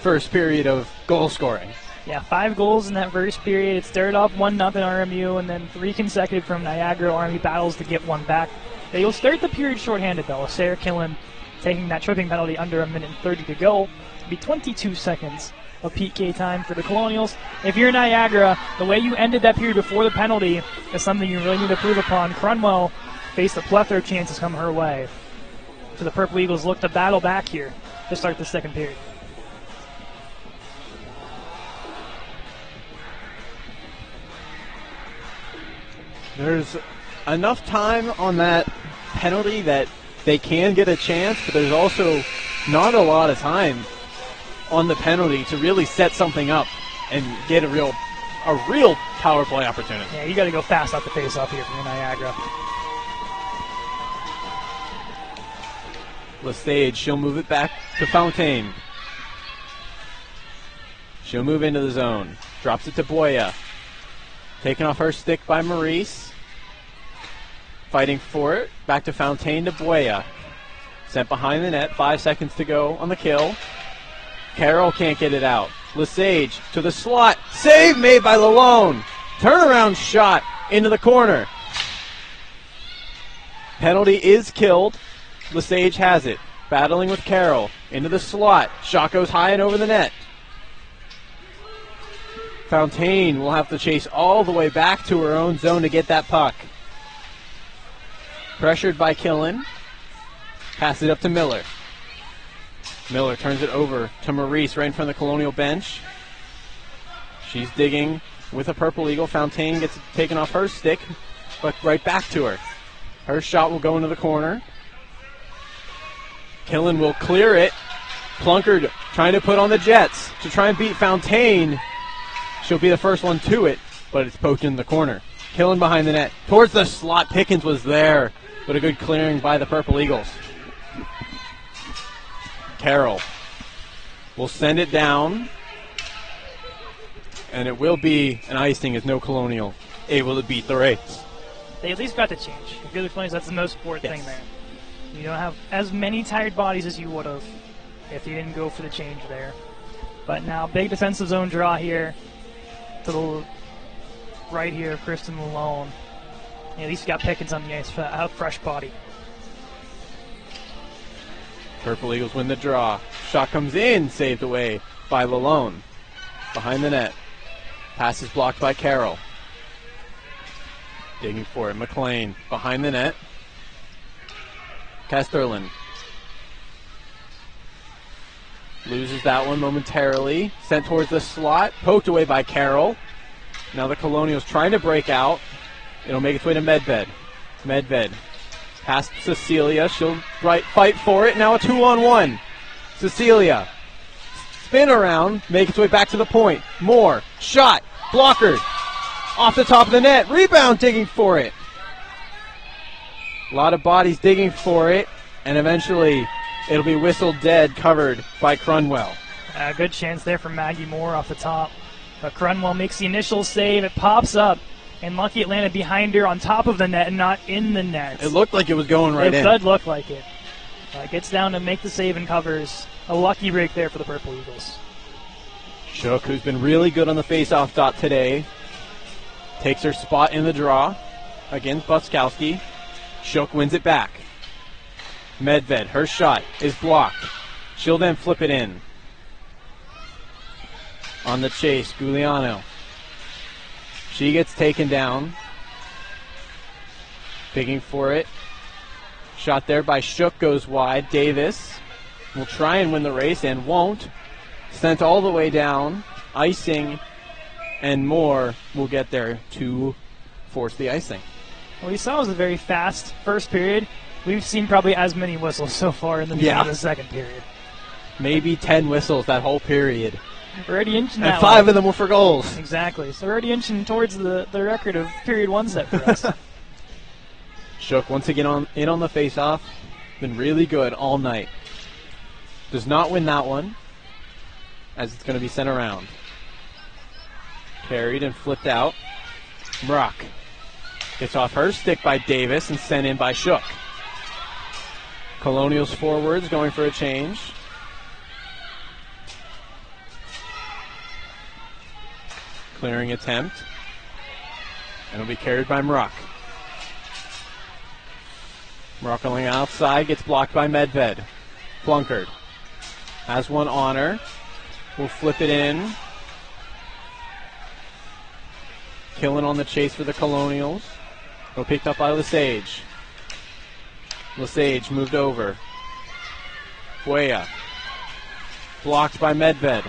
first period of goal scoring. Yeah, 5 goals in that first period. It started off 1-0 RMU, and then 3 consecutive from Niagara. RMU battles to get one back. They'll start the period shorthanded, though. Sarah Killen taking that tripping penalty under 1 minute and 30 to go. It'll be 22 seconds of PK time for the Colonials. If you're Niagara, the way you ended that period before the penalty is something you really need to prove upon. Crunwell faced a plethora of chances come her way. So the Purple Eagles look to battle back here to start the second period. There's enough time on that penalty that they can get a chance, but there's also not a lot of time on the penalty to really set something up and get a real power play opportunity. Yeah, you got to go fast off the face-off here from Niagara. Lesage, she'll move it back to Fontaine. She'll move into the zone. Drops it to Boya. Taken off her stick by Maurice. Fighting for it. Back to Fontaine to Boya. Sent behind the net. 5 seconds to go on the kill. Carroll can't get it out. Lesage to the slot. Save made by Lalone. Turnaround shot into the corner. Penalty is killed. Lesage has it. Battling with Carroll. Into the slot. Shot goes high and over the net. Fontaine will have to chase all the way back to her own zone to get that puck. Pressured by Killen. Pass it up to Miller. Miller turns it over to Maurice right in front of the Colonial bench. She's digging with a Purple Eagle. Fontaine gets it taken off her stick, but right back to her. Her shot will go into the corner. Killen will clear it. Plunkard trying to put on the Jets to try and beat Fontaine. She'll be the first one to it, but it's poked in the corner. Killen behind the net. Towards the slot. Pickens was there, but a good clearing by the Purple Eagles. Carroll will send it down, and it will be an icing as no Colonial able to beat the race. They at least got to change. If you're the 20s, that's the most important thing there. You don't have as many tired bodies as you would have if you didn't go for the change there. But now, big defensive zone draw here to the right here of Kristen Malone. At least you got Pickens on the ice for a fresh body. Purple Eagles win the draw. Shot comes in, saved away by Lalone. Behind the net. Pass is blocked by Carroll. Digging for it. McLean behind the net. Casterlin loses that one momentarily. Sent towards the slot. Poked away by Carroll. Now the Colonials trying to break out. It'll make its way to Medved. Medved past Cecilia. She'll fight for it. Now a 2-on-1. Cecilia. Spin around. Make its way back to the point. Moore. Shot. Blockered. Off the top of the net. Rebound digging for it. A lot of bodies digging for it. And eventually it'll be whistled dead, covered by Crunwell. A good chance there for Maggie Moore off the top. But Crunwell makes the initial save. It pops up. And lucky it landed behind her on top of the net and not in the net. It looked like it was going right in. It did look like it. Gets down to make the save and covers. A lucky break there for the Purple Eagles. Shook, who's been really good on the face-off dot today, takes her spot in the draw against Buskowski. Shook wins it back. Medved, her shot is blocked. She'll then flip it in. On the chase, Giuliano. She gets taken down. Digging for it. Shot there by Shook goes wide. Davis will try and win the race and won't. Sent all the way down. Icing and Moore will get there to force the icing. What we saw was a very fast first period. We've seen probably as many whistles so far in the second period. Maybe 10 whistles that whole period. We're already inching that and 5 of them were for goals. Exactly. So we're already inching towards the record of period one set for us. Shook once again in on the face-off. Been really good all night. Does not win that one, as it's going to be sent around. Carried and flipped out. Brock gets off her stick by Davis and sent in by Shook. Colonials forwards going for a change. Clearing attempt. And it'll be carried by Mrock. Mrock going outside, gets blocked by Medved. Flunkered. Has one on her. Will flip it in. Killing on the chase for the Colonials. Go picked up by Lesage. Lesage moved over. Buea. Blocked by Medved.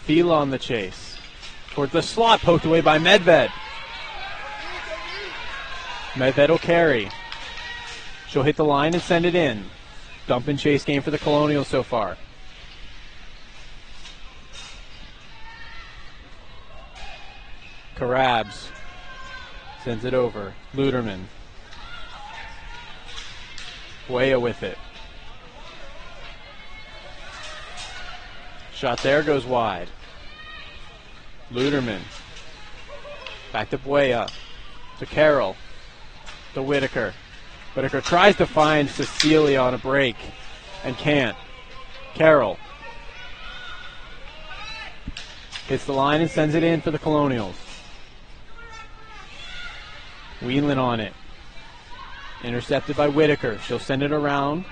Fila on the chase. Towards the slot, poked away by Medved. Medved will carry. She'll hit the line and send it in. Dump and chase game for the Colonials so far. Karabs sends it over. Luderman. Buea with it. Shot there goes wide. Luderman. Back to Buea. To Carroll. To Whitaker. Whitaker tries to find Cecilia on a break and can't. Carroll. Hits the line and sends it in for the Colonials. Whelan on it. Intercepted by Whitaker. She'll send it around.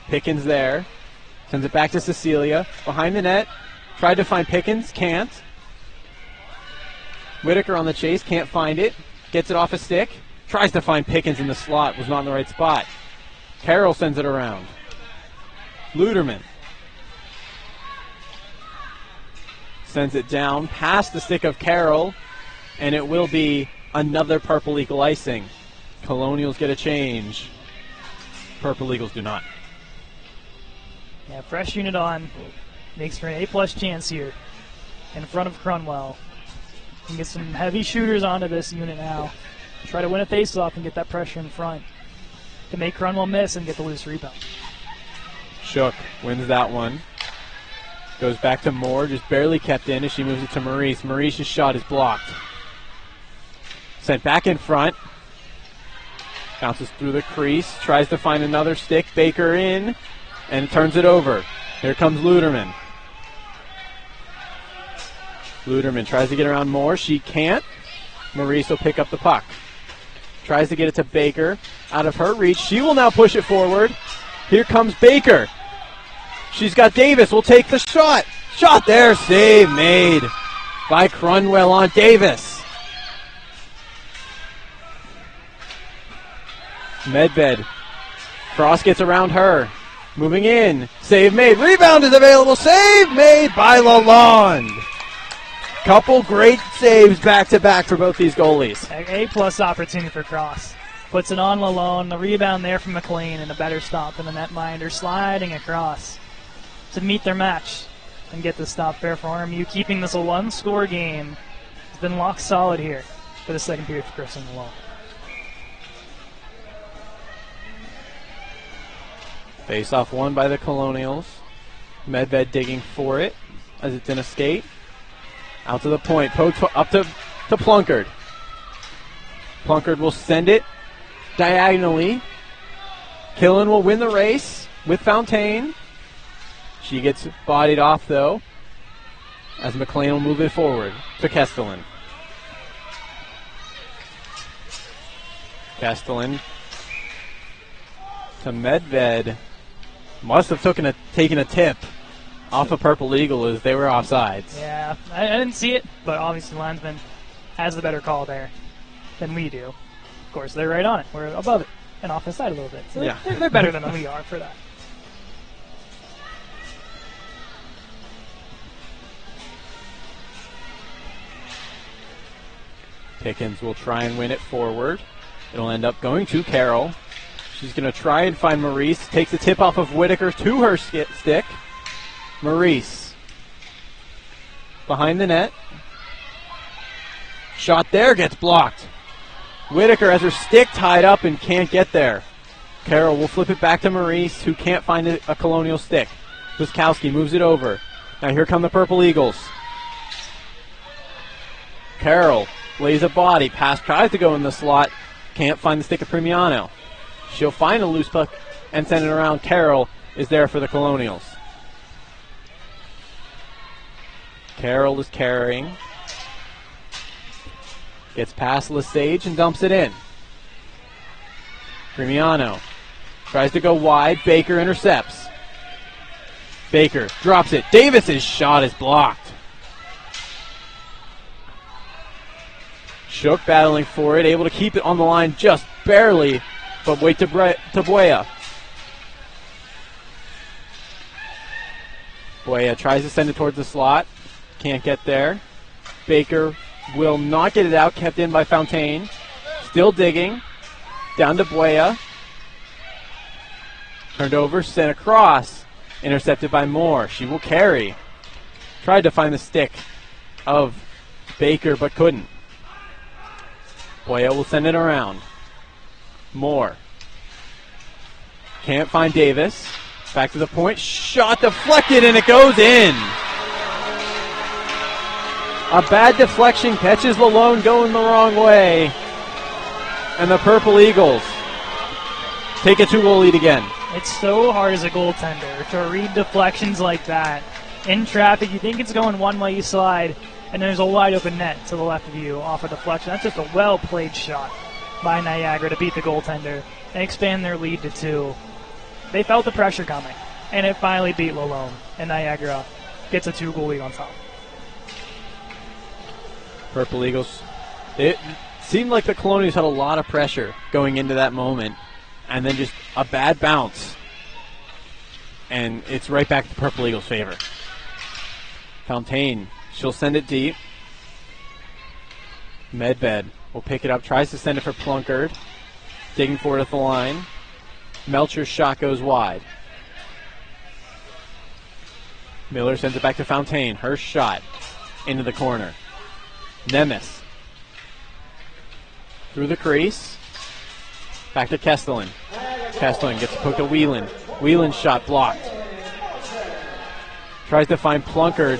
Pickens there. Sends it back to Cecilia. Behind the net. Tried to find Pickens. Can't. Whitaker on the chase. Can't find it. Gets it off a stick. Tries to find Pickens in the slot. Was not in the right spot. Carroll sends it around. Luderman. Sends it down past the stick of Carroll. And it will be another Purple Eagle icing. Colonials get a change. Purple Eagles do not. Yeah, fresh unit on. Makes for an A-plus chance here in front of Crunwell. Can get some heavy shooters onto this unit now. Try to win a face-off and get that pressure in front to make Crunwell miss and get the loose rebound. Shook wins that one. Goes back to Moore, just barely kept in as she moves it to Maurice. Maurice's shot is blocked. Sent back in front. Bounces through the crease, tries to find another stick. Baker in, and turns it over. Here comes Luderman. Luderman tries to get around Moore. She can't. Maurice will pick up the puck. Tries to get it to Baker. Out of her reach. She will now push it forward. Here comes Baker. She's got Davis. Will take the shot. Shot there. Save made by Crunwell on Davis. Medved. Cross gets around her. Moving in. Save made. Rebound is available. Save made by Lalonde. Couple great saves back-to-back for both these goalies. A-plus opportunity for Cross. Puts it on Lalonde. The rebound there from McLean and a better stop than the netminder sliding across to meet their match and get the stop there for RMU. Keeping this a one-score game. It's been locked solid here for the second period for Kristen Lalonde. Face-off won by the Colonials. Medved digging for it as it's in a skate. Out to the point, up to Plunkard. Plunkard will send it diagonally. Killen will win the race with Fontaine. She gets bodied off though, as McLean will move it forward to Kestelin. Kestelin to Medved. Must have taken a tip off of Purple Eagle as they were offsides. Yeah, I didn't see it, but obviously linesman has the better call there than we do. Of course, they're right on it. We're above it and off the side a little bit. So yeah. they're better than we are for that. Pickens will try and win it forward. It'll end up going to Carroll. She's going to try and find Maurice. Takes the tip off of Whitaker to her stick. Maurice. Behind the net. Shot there gets blocked. Whitaker has her stick tied up and can't get there. Carroll will flip it back to Maurice, who can't find a Colonial stick. Wiskowski moves it over. Now here come the Purple Eagles. Carroll lays a body. Pass tries to go in the slot. Can't find the stick of Primiano. She'll find a loose puck and send it around. Carroll is there for the Colonials. Carroll is carrying. Gets past Lesage and dumps it in. Primiano tries to go wide. Baker intercepts. Baker drops it. Davis's shot is blocked. Shook battling for it. Able to keep it on the line just barely. But wait to Buea. Buea tries to send it towards the slot. Can't get there. Baker will not get it out. Kept in by Fontaine. Still digging. Down to Buea. Turned over. Sent across. Intercepted by Moore. She will carry. Tried to find the stick of Baker but couldn't. Buea will send it around. Moore. Can't find Davis. Back to the point. Shot deflected and it goes in. A bad deflection catches Lalonde going the wrong way. And the Purple Eagles take a 2-goal lead again. It's so hard as a goaltender to read deflections like that. In traffic, you think it's going one way, you slide, and there's a wide open net to the left of you off a deflection. That's just a well-played shot by Niagara to beat the goaltender and expand their lead to 2. They felt the pressure coming, and it finally beat Lalonde, and Niagara gets a 2-goal lead on top. Purple Eagles. It seemed like the Colonials had a lot of pressure going into that moment, and then just a bad bounce. And it's right back to Purple Eagles' favor. Fontaine, she'll send it deep. Medved will pick it up, tries to send it for Plunkard. Digging for it at the line. Melcher's shot goes wide. Miller sends it back to Fontaine. Her shot into the corner. Nemes. Through the crease. Back to Kestelin. Kestelin gets a poke to Whelan. Whelan's shot blocked. Tries to find Plunkard.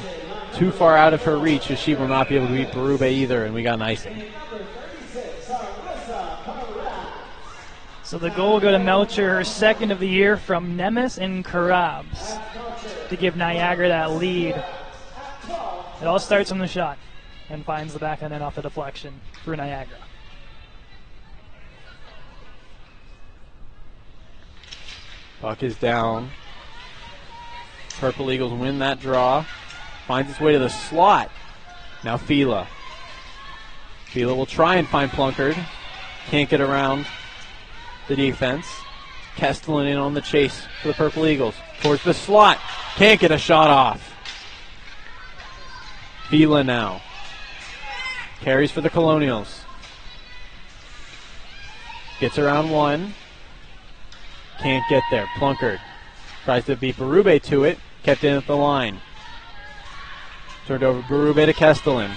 Too far out of her reach, as she will not be able to beat Berube either, and we got an icing. So the goal will go to Melcher, her second of the year, from Nemes and Karabs to give Niagara that lead. It all starts from the shot and finds the back end off the deflection for Niagara. Puck is down. Purple Eagles win that draw. Finds its way to the slot. Now Fila. Fila will try and find Plunkard. Can't get around the defense. Kestelin in on the chase for the Purple Eagles. Towards the slot. Can't get a shot off. Fila now. Carries for the Colonials. Gets around one. Can't get there. Plunkard tries to beat Berube to it. Kept in at the line. Turned over Berube to Kestelin.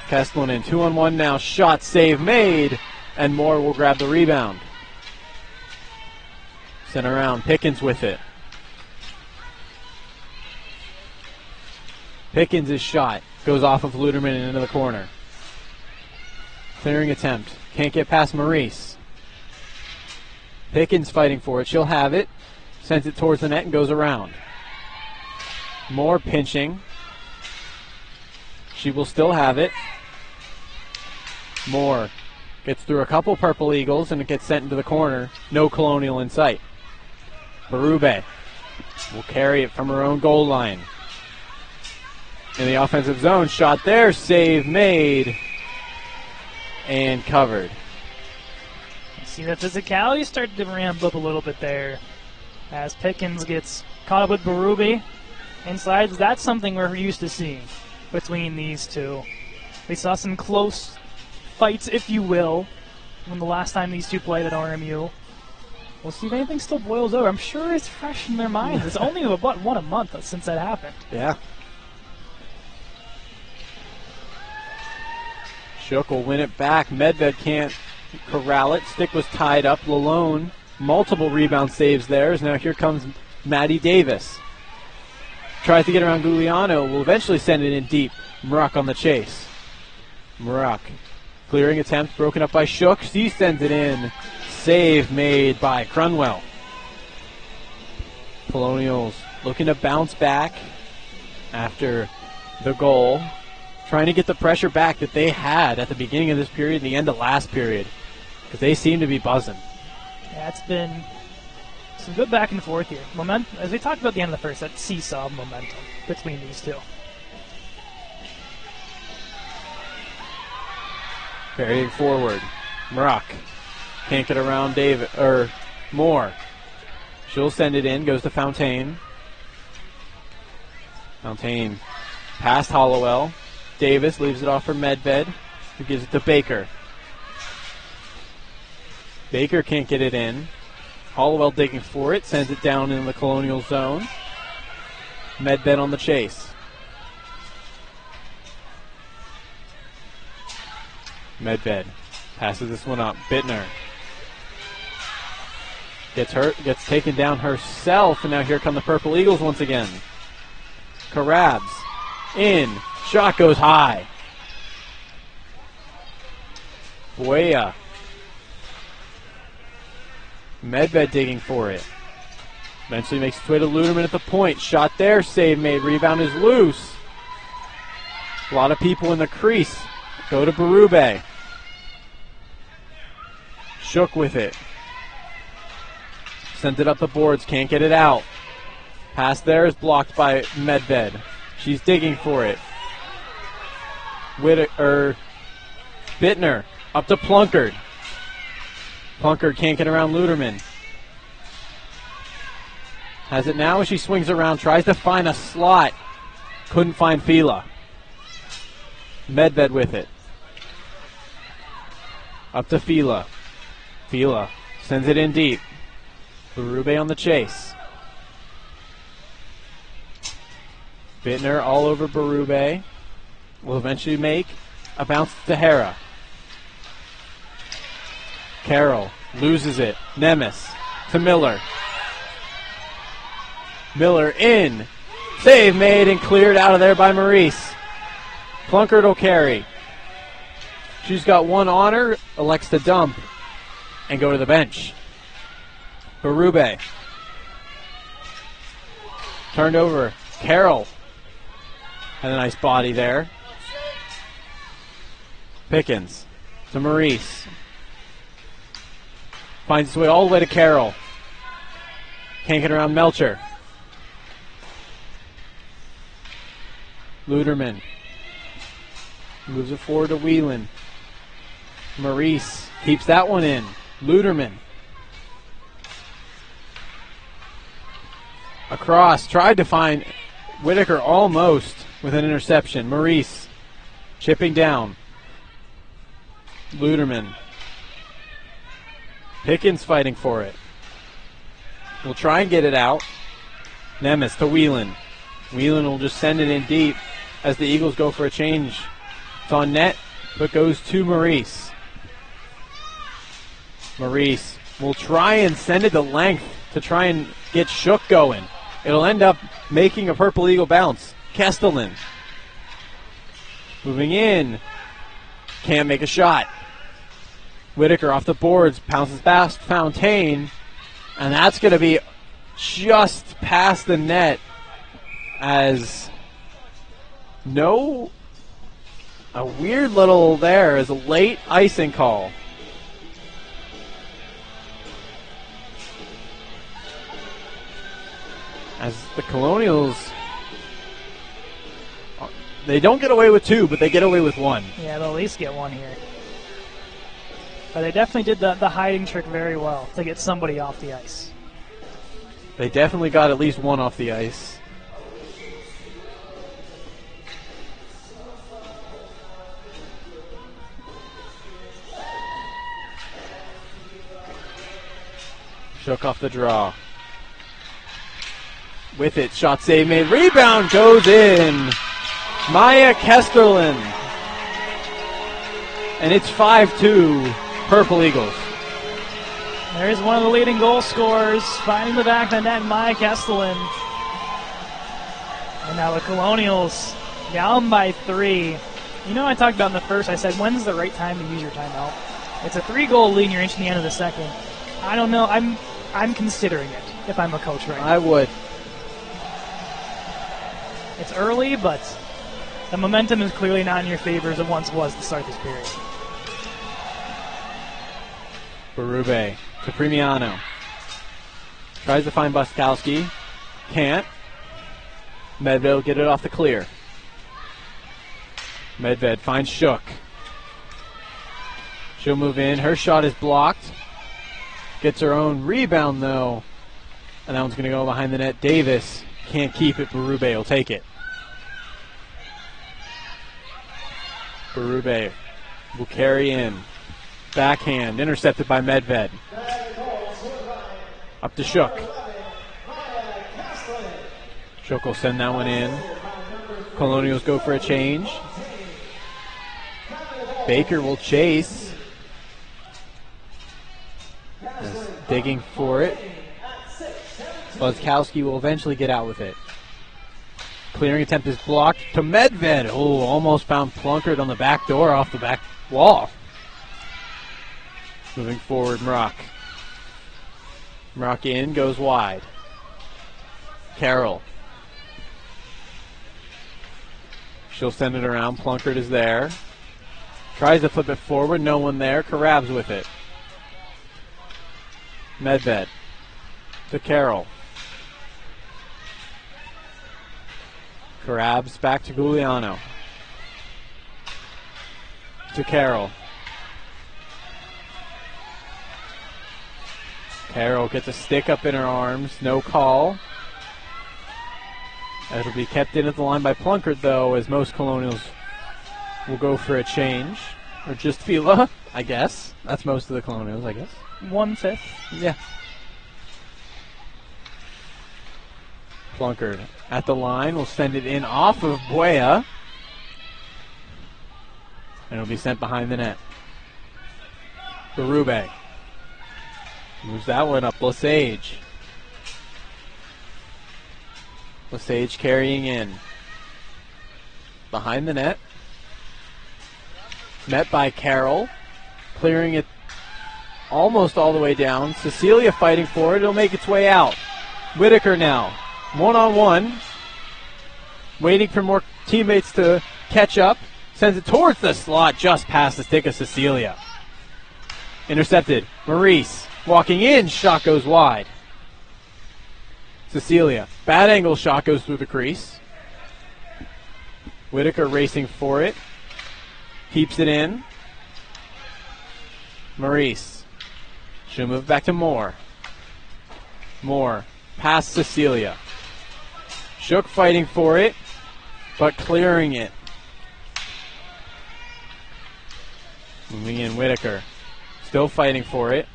Kestelin in 2-on-1 now. Shot, save made. And Moore will grab the rebound. Sent around. Pickens with it. Pickens' shot goes off of Luderman and into the corner. Clearing attempt. Can't get past Maurice. Pickens fighting for it. She'll have it. Sends it towards the net and goes around. Moore pinching. She will still have it. Moore gets through a couple Purple Eagles and it gets sent into the corner. No Colonial in sight. Berube will carry it from her own goal line. In the offensive zone, shot there, save made, and covered. You see the physicality started to ramp up a little bit there as Pickens gets caught up with Berube and slides. That's something we're used to seeing between these two. We saw some close fights, if you will, when the last time these two played at RMU. We'll see if anything still boils over. I'm sure it's fresh in their minds. It's only about a month since that happened. Yeah. Shook will win it back. Medved can't corral it. Stick was tied up. Lalone, multiple rebound saves there. Now here comes Maddie Davis. Tries to get around Giuliano. Will eventually send it in deep. Murak on the chase. Murak. Clearing attempt broken up by Shook. She sends it in. Save made by Crunwell. Colonials looking to bounce back after the goal. Trying to get the pressure back that they had at the beginning of this period and the end of last period. Because they seem to be buzzing. Yeah, it's been some good back and forth here. As we talked about at the end of the first, that seesaw of momentum between these two. Carrying forward. Murak. Can't get around Moore. She'll send it in. Goes to Fontaine. Fontaine past Hollowell. Davis leaves it off for Medved, who gives it to Baker. Baker can't get it in. Hollowell digging for it. Sends it down in the Colonial zone. Medved on the chase. Medved passes this one up. Bittner gets taken down herself, and now here come the Purple Eagles once again. Karabs in. Shot goes high. Buea. Medved digging for it. Eventually makes its way to Luderman at the point. Shot there, save made. Rebound is loose. A lot of people in the crease. Go to Berube. Shook with it. Sent it up the boards, can't get it out. Pass there is blocked by Medved. She's digging for it. Bittner up to Plunkard. Plunkard can't get around Luderman. Has it now as she swings around, tries to find a slot. Couldn't find Fila. Medved with it. Up to Fila. Fila sends it in deep. Berube on the chase. Bittner all over Berube. Will eventually make a bounce to Hera. Carroll loses it. Nemes to Miller. Miller in. Save made and cleared out of there by Maurice. Plunkard will carry. She's got one on her, elects to dump and go to the bench. Berube. Turned over. Carroll. Had a nice body there. Pickens to Maurice. Finds his way all the way to Carroll. Can't get around Melcher. Luderman. Moves it forward to Whelan. Maurice keeps that one in. Luderman. Across. Tried to find Whitaker almost with an interception. Maurice chipping down. Luderman. Pickens fighting for it. We'll try and get it out. Nemes to Whelan. Whelan will just send it in deep as the Eagles go for a change. It's on net, but goes to Maurice. Maurice will try and send it to length to try and get Shook going. It'll end up making a Purple Eagle bounce. Kestelman. Moving in. Can't make a shot. Whitaker off the boards, pounces past Fontaine, and that's going to be just past the net as a weird little there is a late icing call. As the Colonials, they don't get away with two, but they get away with one. Yeah, they'll at least get one here. But they definitely did the hiding trick very well to get somebody off the ice. They definitely got at least one off the ice. Shook off the draw. With it, shot save made, rebound goes in. Maya Kesterlin. And it's 5-2 Purple Eagles. There's one of the leading goal scorers, finding the back of the net, Maya Kestelin. And now the Colonials down by 3. You know, I talked about in the first, I said, when's the right time to use your timeout? It's a 3-goal lead and you're inching the end of the second. I don't know. I'm considering it if I'm a coach right now. I would. It's early, but the momentum is clearly not in your favor as it once was to start this period. Berube to Premiano. Tries to find Buskowski. Can't. Medved will get it off the clear. Medved finds Shook. She'll move in. Her shot is blocked. Gets her own rebound, though. And that one's going to go behind the net. Davis can't keep it. Berube will take it. Berube will carry in. Backhand, intercepted by Medved. Up to Shook. Shook will send that one in. Colonials go for a change. Baker will chase. Digging for it. Buskowski will eventually get out with it. Clearing attempt is blocked to Medved. Oh, almost found Plunkard on the back door off the back wall. Moving forward, Mrock. Mrock in, goes wide. Carroll. She'll send it around. Plunkard is there. Tries to flip it forward. No one there. Karabs with it. Medved to Carroll. Karabs back to Giuliano. To Carroll. Carroll gets a stick up in her arms. No call. It'll be kept in at the line by Plunkard, though, as most Colonials will go for a change. Or just Fila, I guess. That's most of the Colonials, I guess. 1/5. Yeah. Plunkard at the line. Will send it in off of Buea. And it'll be sent behind the net. Berube. Moves that one up. Lesage. Lesage carrying in. Behind the net. Met by Carroll. Clearing it almost all the way down. Cecilia fighting for it. It'll make its way out. Whitaker now. One-on-one. Waiting for more teammates to catch up. Sends it towards the slot just past the stick of Cecilia. Intercepted. Maurice walking in. Shot goes wide. Cecilia. Bad angle shot goes through the crease. Whitaker racing for it. Keeps it in. Maurice. She'll move back to Moore. Moore. Past Cecilia. Shook fighting for it, but clearing it. Moving in Whitaker. Still fighting for it.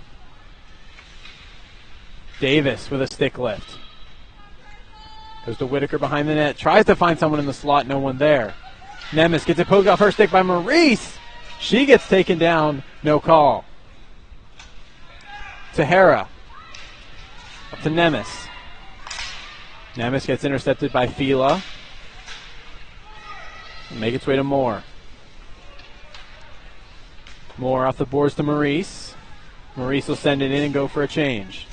Davis with a stick lift. Goes to Whitaker behind the net. Tries to find someone in the slot. No one there. Nemes gets it poked off her stick by Maurice. She gets taken down. No call. Tahara. Up to Nemes. Nemes gets intercepted by Fila. Make its way to Moore. Moore off the boards to Maurice. Maurice will send it in and go for a change.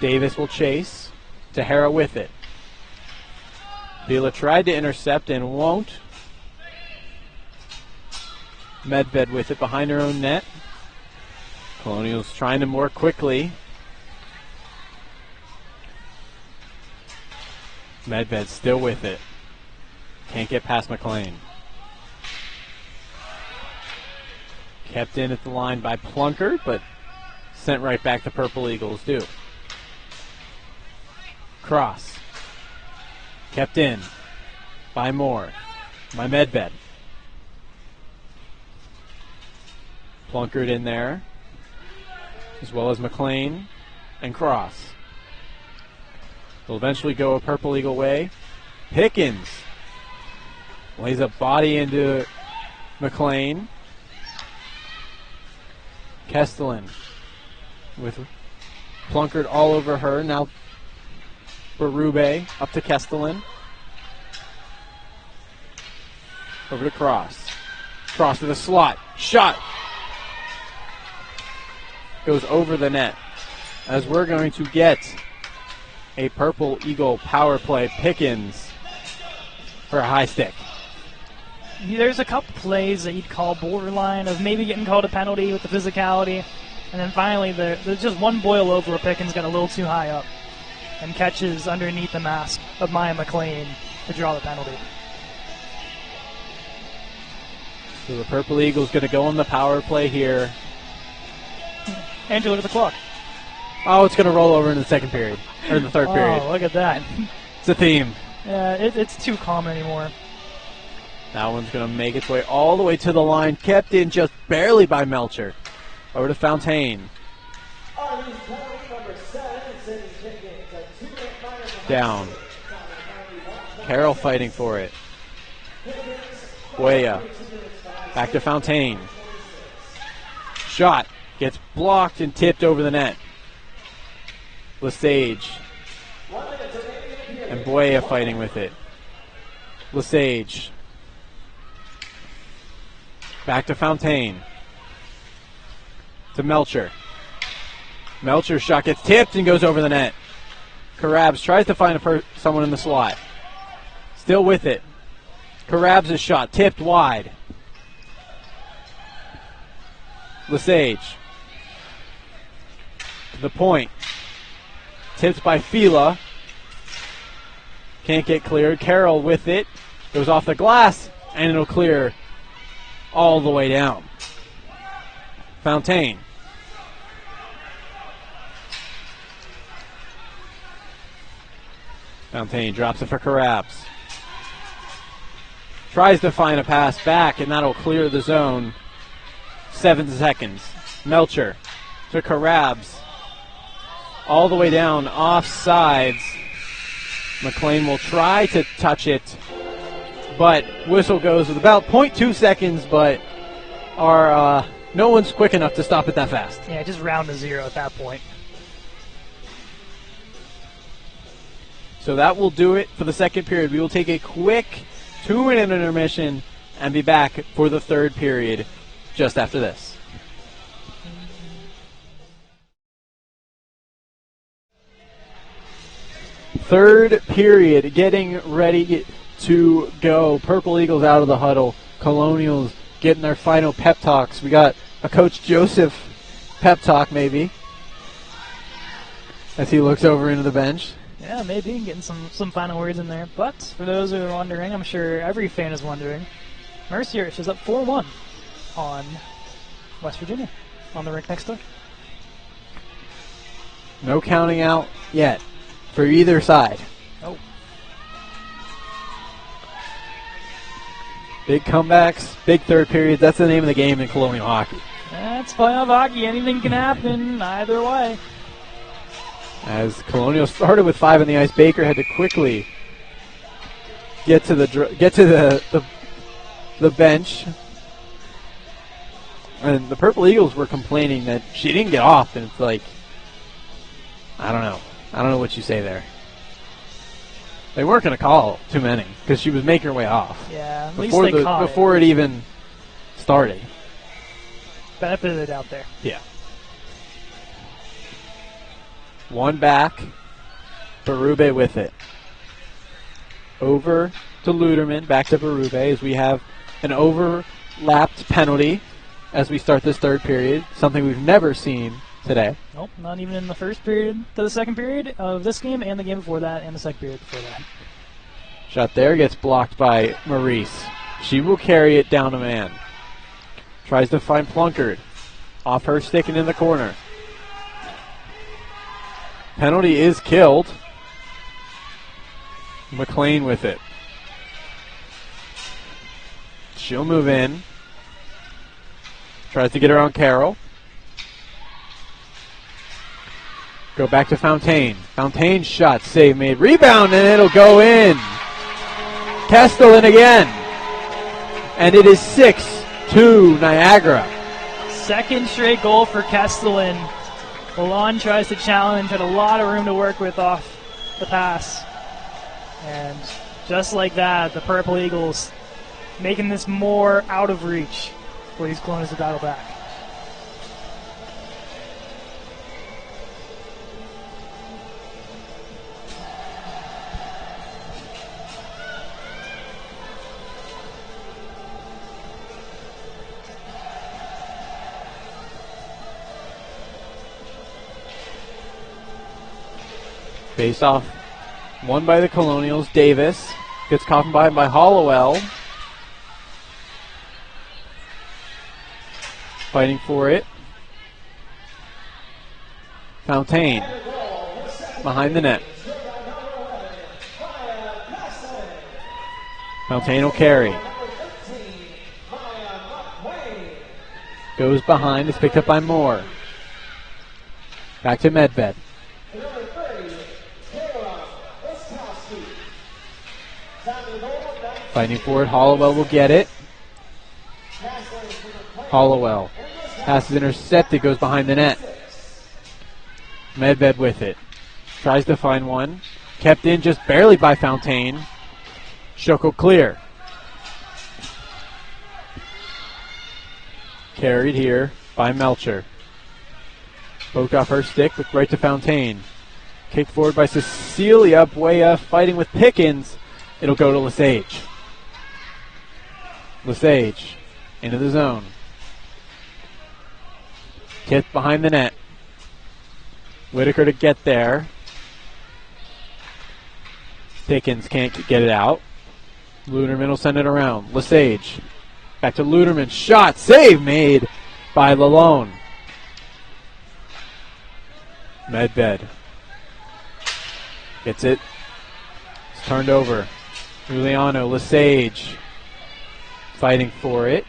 Davis will chase. Tahara with it. Fila tried to intercept and won't. Medved with it behind her own net. Colonials trying to more quickly. Medved still with it. Can't get past McLean. Kept in at the line by Plunkett, but sent right back to Purple Eagles do. Cross. Kept in by Moore. By Medved. Plunkett in there, as well as McLean and Cross. Will eventually go a Purple Eagle way. Pickens lays a body into McLean. Kestelin with Plunkett all over her. Now Berube up to Kestelin. Over to Cross. Cross to the slot. Shot. Goes over the net. As we're going to get a Purple Eagle power play. Pickens for a high stick. There's a couple plays that you'd call borderline of maybe getting called a penalty with the physicality. And then finally, there's just one boil over where Pickens got a little too high up and catches underneath the mask of Maya McLean to draw the penalty. So the Purple Eagles going to go on the power play here. Andrew, look at the clock. Oh, it's going to roll over in the second period, or the third period. Oh, look at that. It's a theme. Yeah, it's too common anymore. That one's going to make its way all the way to the line. Kept in just barely by Melcher. Over to Fontaine. Down. Carroll fighting for it. Buea. Back to Fontaine. Shot. Gets blocked and tipped over the net. Lesage. And Buea fighting with it. Lesage. Back to Fontaine. To Melcher. Melcher's shot gets tipped and goes over the net. Karabs tries to find someone in the slot. Still with it. Karabs' shot tipped wide. Lesage. To the point. Tipped by Fila. Can't get cleared. Carroll with it. Goes off the glass. And it'll clear all the way down. Fontaine. Fontaine drops it for Karabs. Tries to find a pass back, and that'll clear the zone. 7 seconds. Melcher to Karabs. All the way down, off sides. McLean will try to touch it, but whistle goes with about 0.2 seconds, but no one's quick enough to stop it that fast. Yeah, just round to zero at that point. So that will do it for the second period. We will take a quick 2-minute intermission and be back for the third period just after this. Third period, getting ready to go. Purple Eagles out of the huddle. Colonials getting their final pep talks. We got a Coach Joseph pep talk maybe as he looks over into the bench. Yeah, maybe getting some final words in there. But for those who are wondering, I'm sure every fan is wondering, Mercier is up 4-1 on West Virginia on the rink next door. No counting out yet for either side. Oh. Big comebacks, big third periods. That's the name of the game in Colonial hockey. That's playoff hockey. Anything can happen either way. As Colonial started with 5 on the ice, Baker had to quickly get to the bench. And the Purple Eagles were complaining that she didn't get off, and it's like, I don't know what you say there. They weren't going to call too many because she was making her way off. Yeah, at least they caught before it even started. Benefit of the doubt there. Yeah. One back. Berube with it. Over to Luderman. Back to Berube as we have an overlapped penalty as we start this third period. Something we've never seen today. Nope, not even in the first period to the second period of this game and the game before that and the second period before that. Shot there gets blocked by Maurice. She will carry it down a man. Tries to find Plunkard. Off her stick and in the corner. Penalty is killed. McLean with it. She'll move in. Tries to get around Carroll. Go back to Fontaine. Fontaine's shot, save made. Rebound, and it'll go in. Castellan again. And it is 6-2 Niagara. Second straight goal for Castellan. Milan tries to challenge, had a lot of room to work with off the pass. And just like that, the Purple Eagles making this more out of reach for these Colonials to battle back. Face off, won by the Colonials. Davis gets caught by Hollowell. Fighting for it. Fontaine behind the net. Fontaine will carry. Goes behind, it's picked up by Moore. Back to Medved. Fighting for it, Hollowell will get it. Hollowell. Pass is intercepted, goes behind the net. Medved with it. Tries to find one. Kept in just barely by Fontaine. Shoko clear. Carried here by Melcher. Broke off her stick, looked right to Fontaine. Kicked forward by Cecilia Buea, fighting with Pickens. It'll go to Lesage. Lesage into the zone. Tipped behind the net. Whitaker to get there. Pickens can't get it out. Luderman will send it around. Lesage. Back to Luderman. Shot. Save made by Lalone. Medved. Gets it. It's turned over. Giuliano. Lesage. Fighting for it.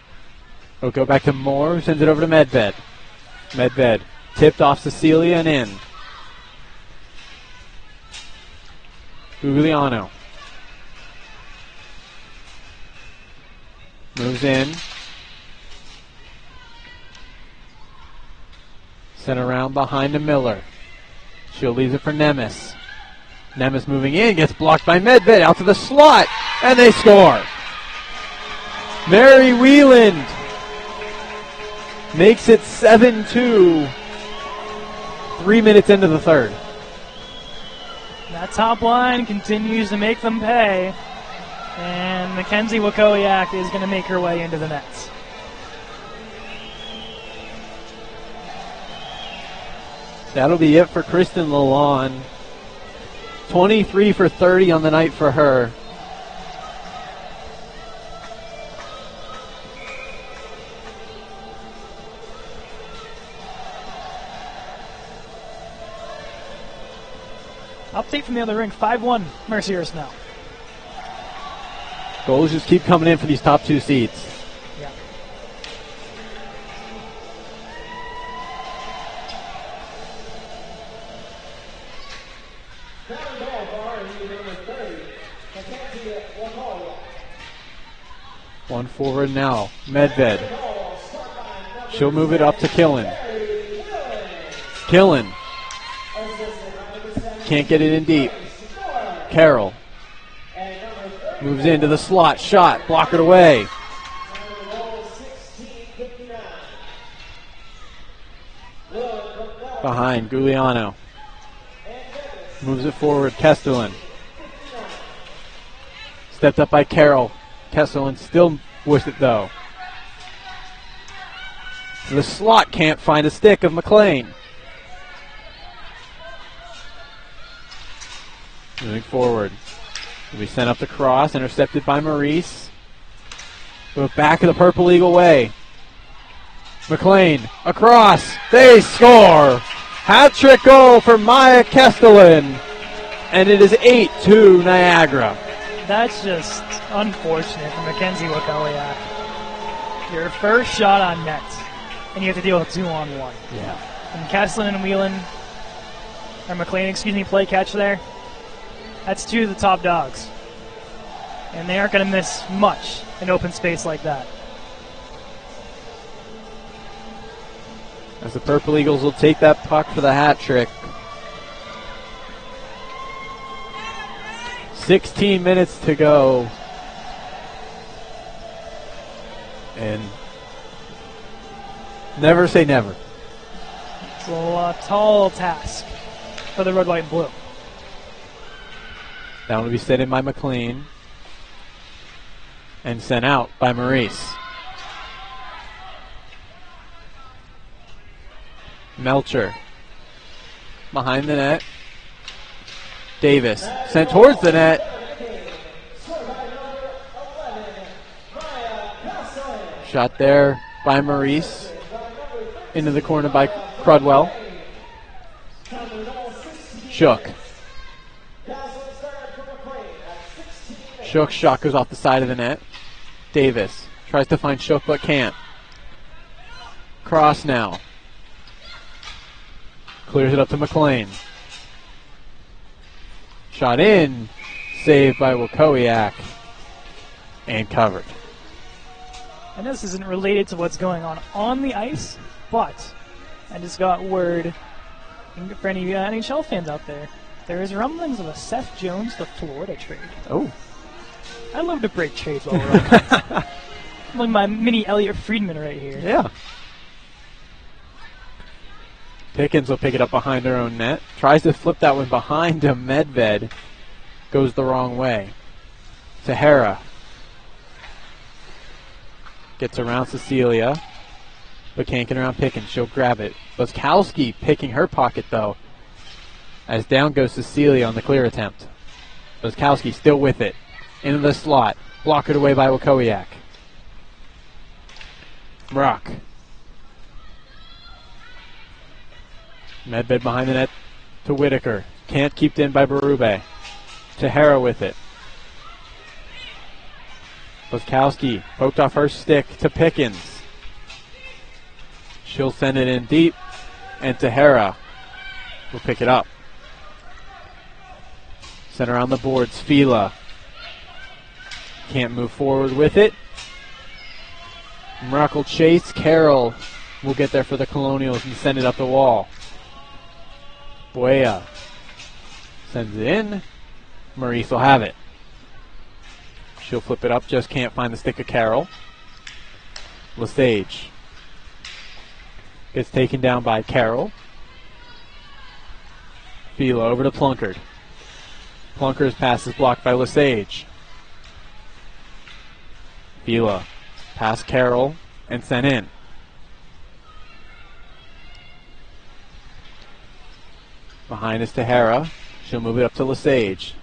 It'll go back to Moore, who sends it over to Medved. Medved tipped off Cecilia and in. Giuliano. Moves in. Sent around behind to Miller. She'll leave it for Nemes. Nemes moving in, gets blocked by Medved, out to the slot, and they score. Mary Wieland makes it 7-2, 3 minutes into the third. That top line continues to make them pay, and Mackenzie Wakowiak is going to make her way into the nets. That'll be it for Kristen Lalonde. 23 for 30 on the night for her. Update from the other ring, 5-1 Mercyhurst now. Goals just keep coming in for these top two seeds. Yeah. One forward now, Medved. She'll move it up to Killen. Killen can't get it in deep. Carroll moves into the slot, shot, blockered away. Behind, Giuliano. Moves it forward, Kestelin. Stepped up by Carroll. Kesselin still with it though. The slot can't find a stick of McLean. Moving forward. Will be sent up the cross, intercepted by Maurice. But back of the Purple Eagle way. McLean across. They score. Hat-trick goal for Maya Kestelin. And it is 8-2 Niagara. That's just unfortunate for Mackenzie Wakowiak. Your first shot on net, and you have to deal with 2-on-1. Yeah. And Kesselin and Whelan, or McLean, play catch there. That's two of the top dogs. And they aren't going to miss much in open space like that. As the Purple Eagles will take that puck for the hat trick. 16 minutes to go. And never say never. It's a tall task for the red, white, and blue. That will be sent in by McLean. And sent out by Maurice. Melcher. Behind the net. Davis. Sent towards the net. Shot there by Maurice. Into the corner by Crudwell. Shook. Shook's shot goes off the side of the net. Davis tries to find Shook but can't. Cross now. Clears it up to McLean. Shot in. Saved by Wakowiak. And covered. I know this isn't related to what's going on the ice, but I just got word for any NHL fans out there, there is rumblings of a Seth Jones to Florida trade. Oh. I love to break trades while we're on it. I'm like my mini Elliot Friedman right here. Yeah. Pickens will pick it up behind her own net. Tries to flip that one behind to Medved. Goes the wrong way. Tahara. Gets around Cecilia. But can't get around Pickens. She'll grab it. Buskowski picking her pocket though. As down goes Cecilia on the clear attempt. Buskowski still with it. Into the slot. Blocked away by Wakowiak. Brock. Medved behind the net to Whitaker. Can't keep it in by Berube. Tahara with it. Buskowski poked off her stick to Pickens. She'll send it in deep. And Tahara will pick it up. Sent around the boards. Fila. Can't move forward with it. Miracle chase. Carroll will get there for the Colonials and send it up the wall. Buea Sends it in. Maurice will have it. She'll flip it up, just can't find the stick of Carroll. Lesage gets taken down by Carroll. Fila over to Plunkard. Plunker's pass is blocked by Lesage. Fila past Carroll and sent in. Behind is Tahara. She'll move it up to Lesage.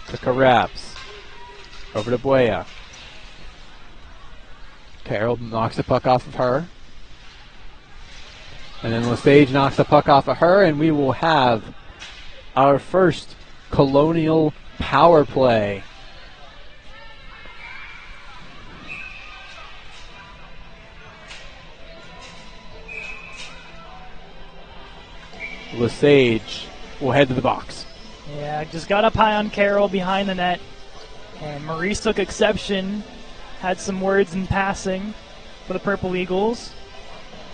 To Karabs. Over to Buea. Carroll knocks the puck off of her. And then Lesage knocks the puck off of her, and we will have our first Colonial power play. Lesage will head to the box. Yeah, just got up high on Carroll behind the net. And Maurice took exception. Had some words in passing for the Purple Eagles.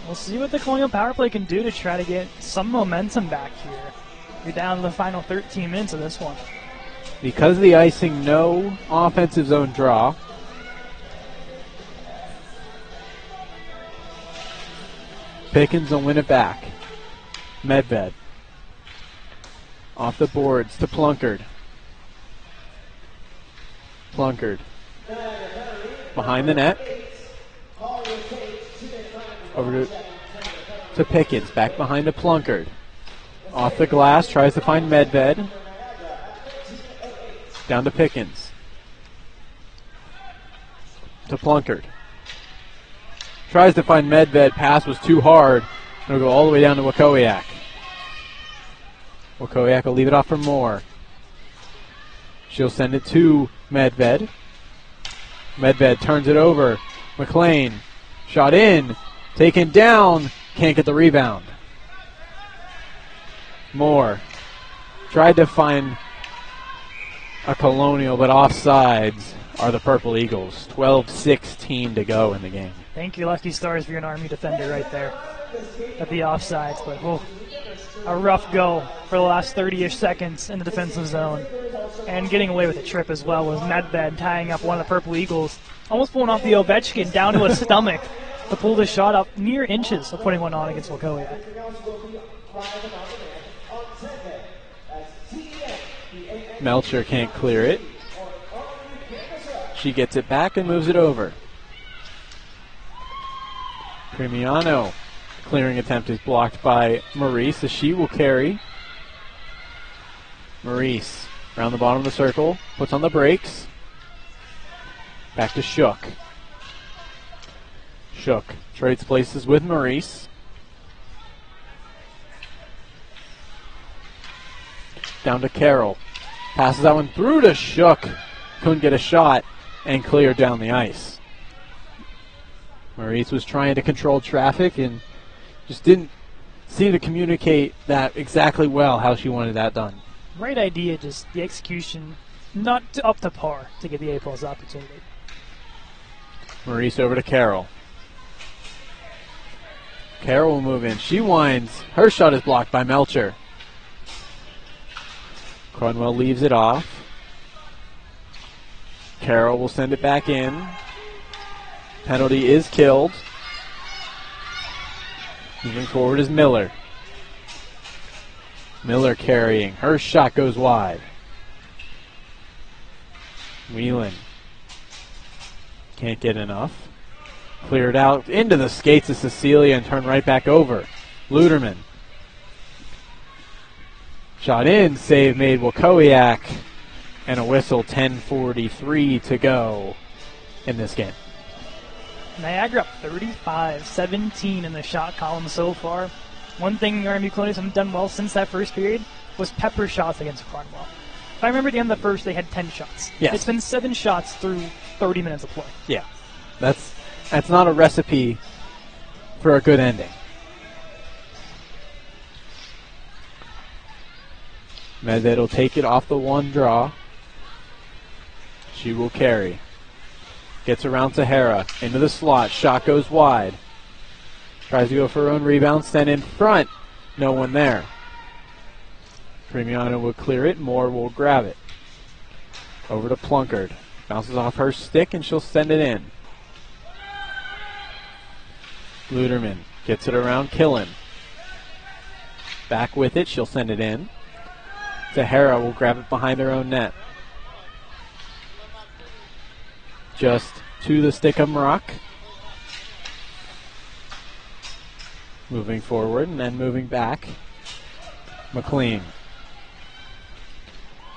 We'll see what the Colonial power play can do to try to get some momentum back here. You're down to the final 13 minutes of this one. Because of the icing, no offensive zone draw. Pickens will win it back. Medved. Off the boards to Plunkard. Plunkard. Behind the net. Over to Pickens. Back behind to Plunkard. Off the glass. Tries to find Medved. Down to Pickens. To Plunkard. Tries to find Medved. Pass was too hard. It'll go all the way down to Wakowiak. Wakowiak will leave it off for Moore. She'll send it to Medved. Medved turns it over. McLean. Shot in. Taken down. Can't get the rebound. Moore. Tried to find a Colonial, but offsides are the Purple Eagles. 12-16 to go in the game. Thank you, Lucky Stars, for your Army defender right there at the offsides. But a rough go for the last 30-ish seconds in the defensive zone. And getting away with a trip as well was Medved tying up one of the Purple Eagles. Almost pulling off the Ovechkin down to his stomach to pull the shot up near inches of putting one on against Wakowiak. Melcher can't clear it. She gets it back and moves it over. Premiano. Clearing attempt is blocked by Maurice, as she will carry. Maurice around the bottom of the circle, puts on the brakes. Back to Shook. Shook trades places with Maurice. Down to Carroll. Passes that one through to Shook. Couldn't get a shot and cleared down the ice. Maurice was trying to control traffic and just didn't seem to communicate that exactly well how she wanted that done. Right idea, just the execution not up to par to get the A-plus opportunity. Maurice over to Carroll. Carroll will move in. She winds. Her shot is blocked by Melcher. Crunwell leaves it off. Carroll will send it back in. Penalty is killed. Moving forward is Miller. Miller carrying. Her shot goes wide. Whelan. Can't get enough. Cleared out into the skates of Cecilia and turned right back over. Luderman. Shot in. Save made Wakowiak. And a whistle. 10:43 to go in this game. Niagara up 35-17 in the shot column so far. One thing RMU Colonials haven't done well since that first period was pepper shots against Cromwell. If I remember at the end of the first, they had 10 shots. Yes. It's been 7 shots through 30 minutes of play. Yeah. That's not a recipe for a good ending. Medved will take it off the one draw. She will carry. Gets around Sahara. Into the slot. Shot goes wide. Tries to go for her own rebound. Sent in front. No one there. Trimiano will clear it. Moore will grab it. Over to Plunkard. Bounces off her stick and she'll send it in. Luderman gets it around Killen. Back with it. She'll send it in. Zahara will grab it behind her own net. Just to the stick of Maroc. Moving forward and then moving back. McLean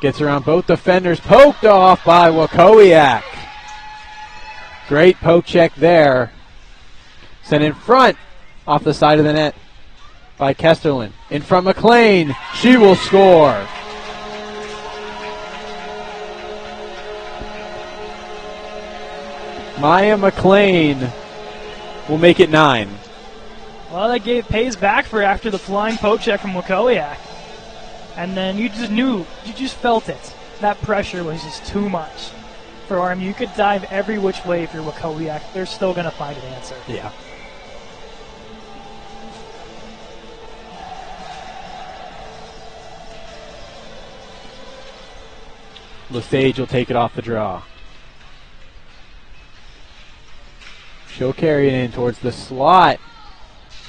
gets around both defenders, poked off by Wakowiak. Great poke check there. Sent in front off the side of the net by Kesterlin. In front McLean, she will score. Maya McLean will make it 9. Well, that pays back for after the flying poke check from Wakowiak. And then you just felt it. That pressure was just too much for RMU. You could dive every which way if you're Wakowiak. They're still going to find an answer. Yeah. Lesage will take it off the draw. She'll carry it in towards the slot.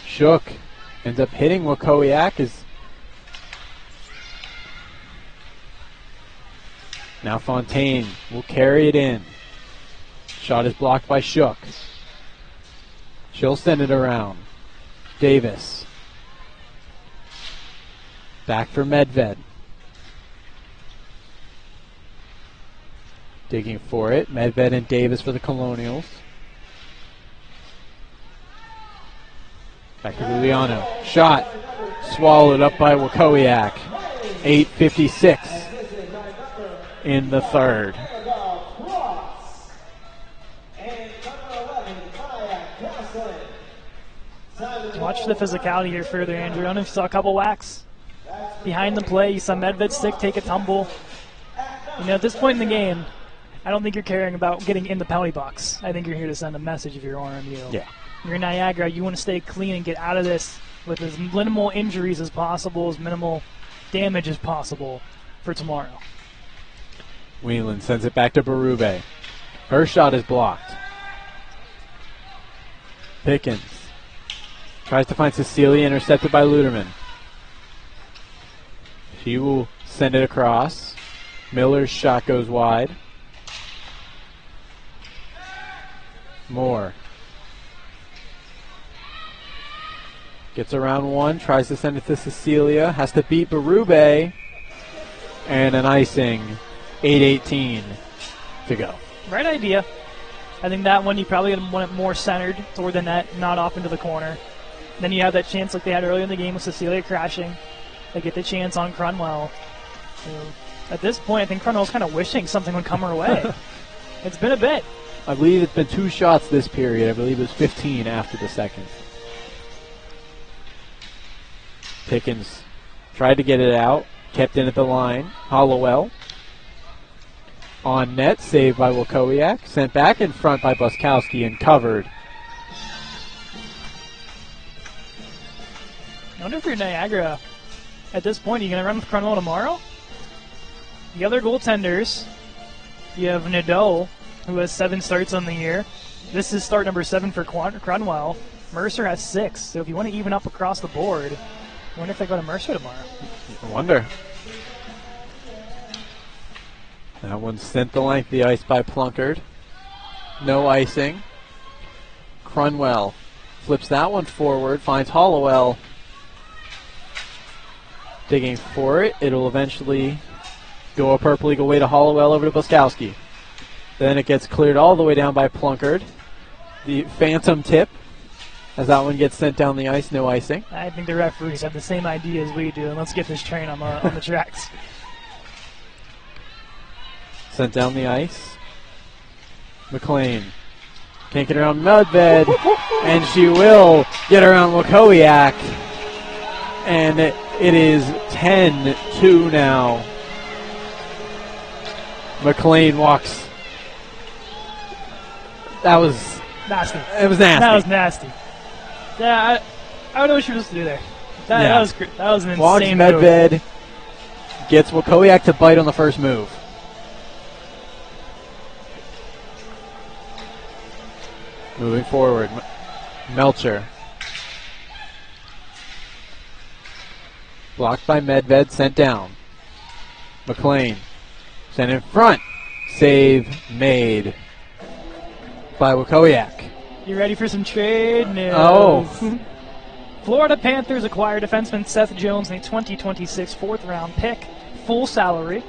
Shook ends up hitting Wakowiak. Now Fontaine will carry it in. Shot is blocked by Shook. She'll send it around. Davis. Back for Medved. Digging for it. Medved and Davis for the Colonials. Back to Luliano. Shot. Swallowed up by Wakowiak. 8:56 in the third. Watch the physicality here further, Andrew. I don't know if you saw a couple whacks behind the play. You saw Medved's stick take a tumble. You know, at this point in the game, I don't think you're caring about getting in the penalty box. I think you're here to send a message if you're RMU. Yeah. You're Niagara. You want to stay clean and get out of this with as minimal injuries as possible, as minimal damage as possible for tomorrow. Whelan sends it back to Berube. Her shot is blocked. Pickens tries to find Cecilia, intercepted by Luderman. She will send it across. Miller's shot goes wide. Moore gets around one, tries to send it to Cecilia, has to beat Berube, and an icing. 8:18 to go. Right idea. I think that one you probably want it more centered toward the net, not off into the corner. Then you have that chance like they had earlier in the game with Cecilia crashing. They get the chance on Crunwell. At this point, I think Crunwell's kind of wishing something would come her way. It's been a bit. I believe it's been 2 shots this period. I believe it was 15 after the second. Pickens tried to get it out, kept in at the line. Hollowell on net, saved by Wakowiak, sent back in front by Buskowski and covered. I wonder if you're Niagara at this point. Are you going to run with Crunwell tomorrow? The other goaltenders, you have Nadeau, who has 7 starts on the year. This is start number 7 for Crunwell. Mercer has 6, so if you want to even up across the board, I wonder if they go to Mercer tomorrow. I wonder. That one sent the length of the ice by Plunkard. No icing. Crunwell flips that one forward, finds Hollowell. Digging for it. It'll eventually go a Purple Eagle way to Hollowell over to Buskowski. Then it gets cleared all the way down by Plunkard. The phantom tip as that one gets sent down the ice, no icing. I think the referees have the same idea as we do, and let's get this train on the tracks. Sent down the ice. McLean can't get around Medved, and she will get around Wakowiak. And it is 10-2 now. McLean walks. That was nasty. It was nasty. That was nasty. Yeah, I don't know what she was supposed to do there. That was an insane Medved, Gets Wakowiak to bite on the first move. Moving forward. Melcher. Blocked by Medved, sent down. McLean. Sent in front. Save made by Wakowiak. You ready for some trade news? Oh. Florida Panthers acquire defenseman Seth Jones in a 2026 fourth-round pick, full salary.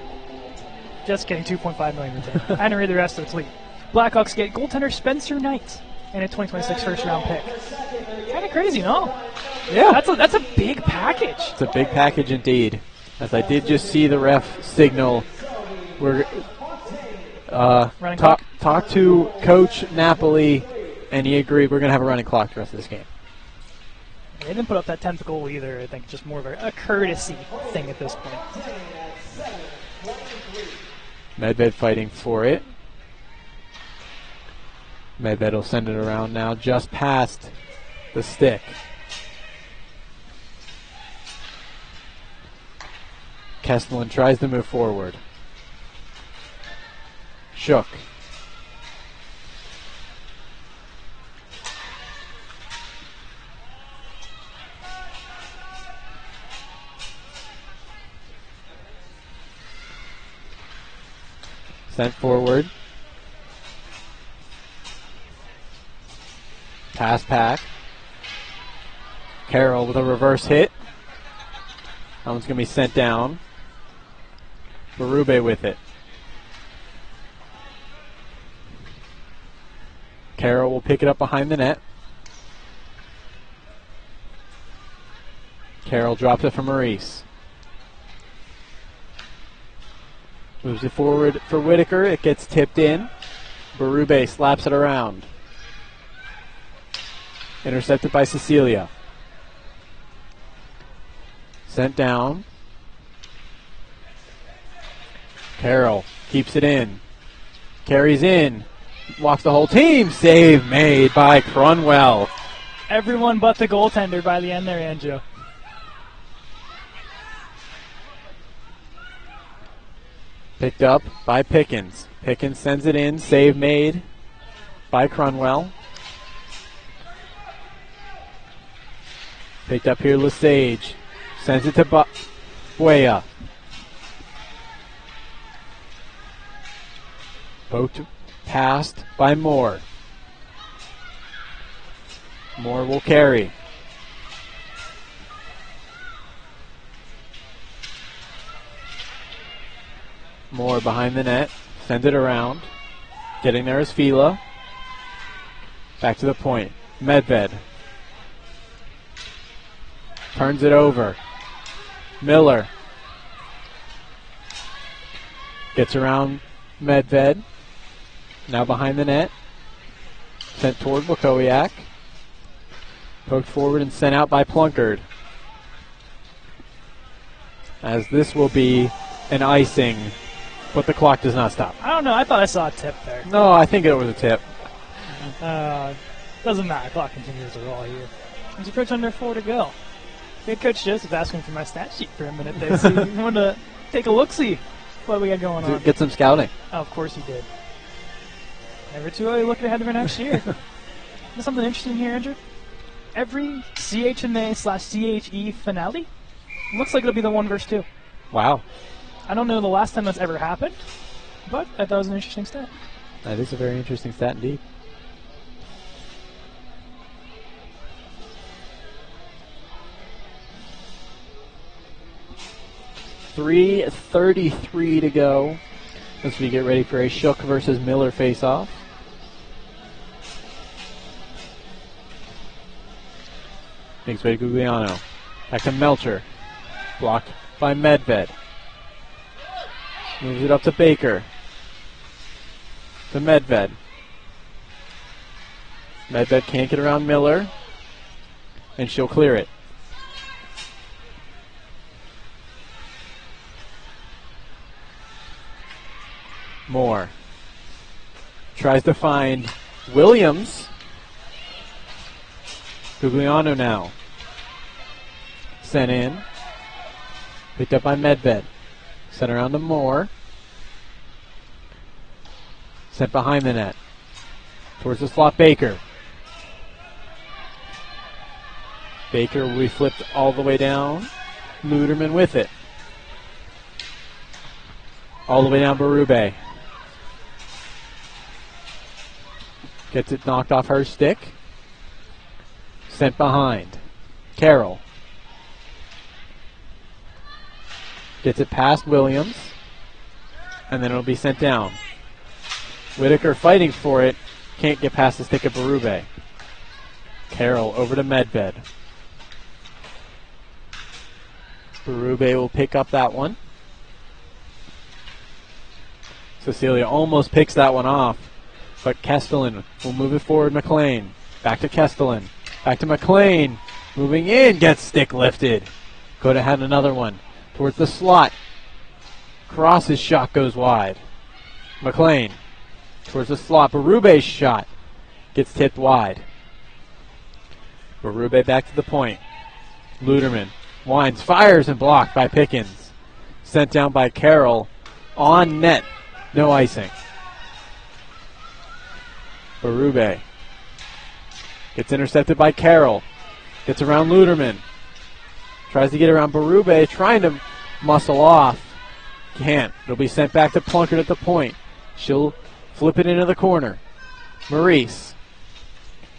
Just kidding, $2.5 million retained. I didn't read the rest of the tweet. Blackhawks get goaltender Spencer Knight in a 2026 first-round pick. Kind of crazy, no? Yeah. That's a big package. It's a big package indeed. As I did just see the ref signal, we're talk to Coach Napoli, and he agreed we're going to have a running clock the rest of this game. They didn't put up that 10th goal either. I think just more of a courtesy thing at this point. Medved fighting for it. Medved will send it around now, just past the stick. Kestelin tries to move forward. Shook. Sent forward. Pass pack. Carroll with a reverse hit. That one's going to be sent down. Berube with it. Carroll will pick it up behind the net. Carroll drops it for Maurice. Moves it forward for Whitaker. It gets tipped in. Berube slaps it around. Intercepted by Cecilia. Sent down. Carroll keeps it in. Carries in. Walks the whole team. Save made by Crunwell. Everyone but the goaltender by the end there, Andrew. Picked up by Pickens. Pickens sends it in. Save made by Crunwell. Picked up here Lesage. Sends it to Buea. Poked passed by Moore. Moore will carry. Moore behind the net. Send it around. Getting there is Fila. Back to the point. Medved. Turns it over. Miller. Gets around Medved. Now behind the net. Sent toward Wakowiak. Poked forward and sent out by Plunkard. As this will be an icing, but the clock does not stop. I don't know. I thought I saw a tip there. No, I think it was a tip. Doesn't matter. Clock continues to roll here. There's a pitch under 4 to go. Good Coach Joseph asking for my stat sheet for a minute there. So you want to take a look-see what we got going on. Get some scouting. Oh, of course he did. Never too early looking ahead for next year. There's something interesting here, Andrew. Every CHMA/CHE finale looks like it'll be the 1 versus 2. Wow. I don't know the last time that's ever happened, but I thought it was an interesting stat. That is a very interesting stat indeed. .333 to go as we get ready for a Shook versus Miller face-off. Makes way to Gugliano. Back to Melcher. Blocked by Medved. Moves it up to Baker. To Medved. Medved can't get around Miller. And she'll clear it. Moore. Tries to find Williams. Gugliano now. Sent in. Picked up by Medved. Sent around to Moore. Sent behind the net. Towards the slot, Baker. Baker will be flipped all the way down. Luderman with it. All the way down Berube. Gets it knocked off her stick. Sent behind. Carroll. Gets it past Williams. And then it'll be sent down. Whitaker fighting for it. Can't get past the stick of Berube. Carroll over to Medved. Berube will pick up that one. Cecilia almost picks that one off. But Kestelin will move it forward. McLean. Back to Kestelin. Back to McLean. Moving in. Gets stick lifted. Could have had another one. Towards the slot. Cross's shot goes wide. McLean. Towards the slot. Berube's shot. Gets tipped wide. Berube back to the point. Luderman. Winds. Fires and blocked by Pickens. Sent down by Carroll. On net. No icing. Berube gets intercepted by Carroll. Gets around Luderman. Tries to get around Berube, trying to muscle off. Can't. It'll be sent back to Plunkett at the point. She'll flip it into the corner. Maurice.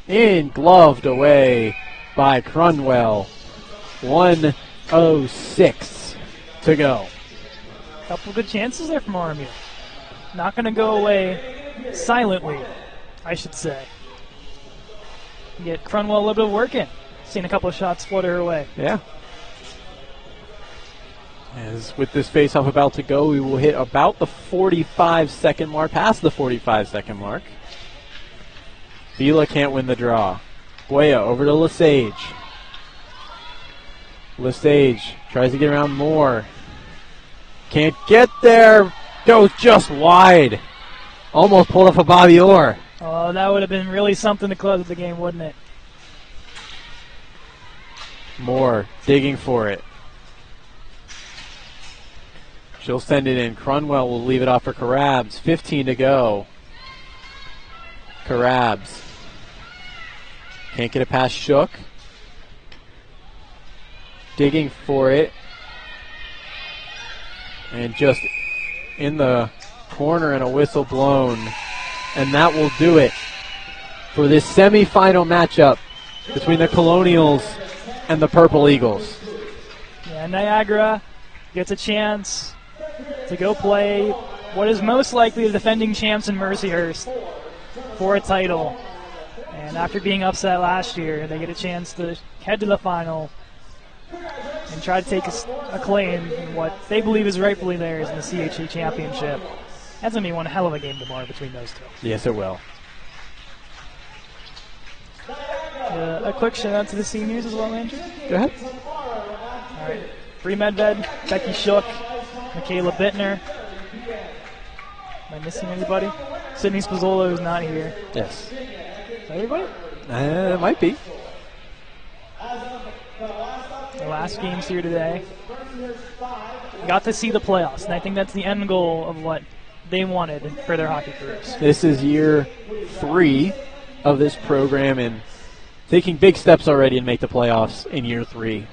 In, gloved away by Crunwell. 1:06 to go. Couple good chances there from RMU. Not going to go away silently, I should say. Get Crunwell a little bit of work in. Seen a couple of shots flutter her way. Yeah. As with this face-off about to go, we will hit about the 45-second mark, past the 45-second mark. Vila can't win the draw. Guaya over to Lesage. Lesage tries to get around Moore. Can't get there. Goes just wide. Almost pulled off a Bobby Orr. Oh, that would have been really something to close the game, wouldn't it? Moore digging for it. She'll send it in. Crunwell will leave it off for Carabs. 15 to go. Carabs. Can't get it past Shook. Digging for it. And just in the corner and a whistle blown. And that will do it for this semifinal matchup between the Colonials and the Purple Eagles. Yeah, Niagara gets a chance to go play what is most likely the defending champs in Mercyhurst for a title. And after being upset last year, they get a chance to head to the final and try to take a claim in what they believe is rightfully theirs in the CHA championship. That's going to be one hell of a game tomorrow between those two. Yes, it will. A quick shout out to the seniors as well, Andrew. Go ahead. All right. Bree Medved, Becky Shook, Michaela Bittner. Am I missing anybody? Sydney Spazzolo is not here. Yes. Is that everybody? It might be. The last games here today. Got to see the playoffs, and I think that's the end goal of what they wanted for their hockey careers. This is year 3 of this program and taking big steps already and make the playoffs in year 3.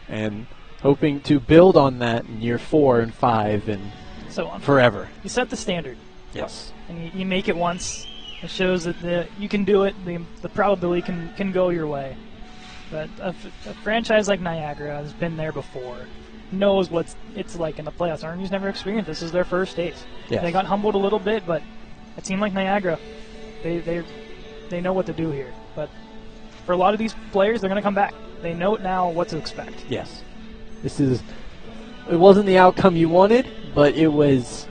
And hoping to build on that in year 4 and 5 and so on. Forever. You set the standard. Yes. And you make it once. It shows that you can do it. The probability can go your way. But a franchise like Niagara has been there before. Knows what it's like in the playoffs. RMU's never experienced this. Is their first taste. Yes. They got humbled a little bit, but a team like Niagara, they know what to do here. But for a lot of these players, they're going to come back. They know now what to expect. Yes. It wasn't the outcome you wanted, but it was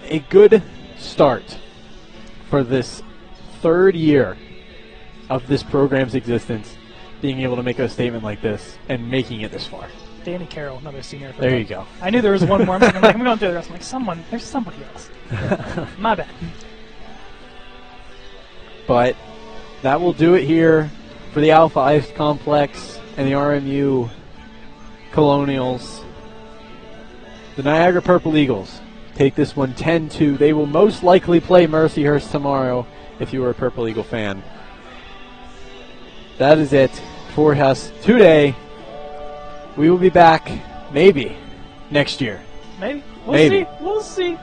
a good start for this 3rd year of this program's existence, being able to make a statement like this and making it this far. Danny Carroll, another senior. There you go. I knew there was one more. I'm going through the rest. I'm like, there's somebody else. My bad. But that will do it here for the Alpha Ice Complex and the RMU Colonials. The Niagara Purple Eagles take this one 10-2. They will most likely play Mercyhurst tomorrow if you are a Purple Eagle fan. That is it for us today. We will be back maybe next year. Maybe. Maybe. We'll see.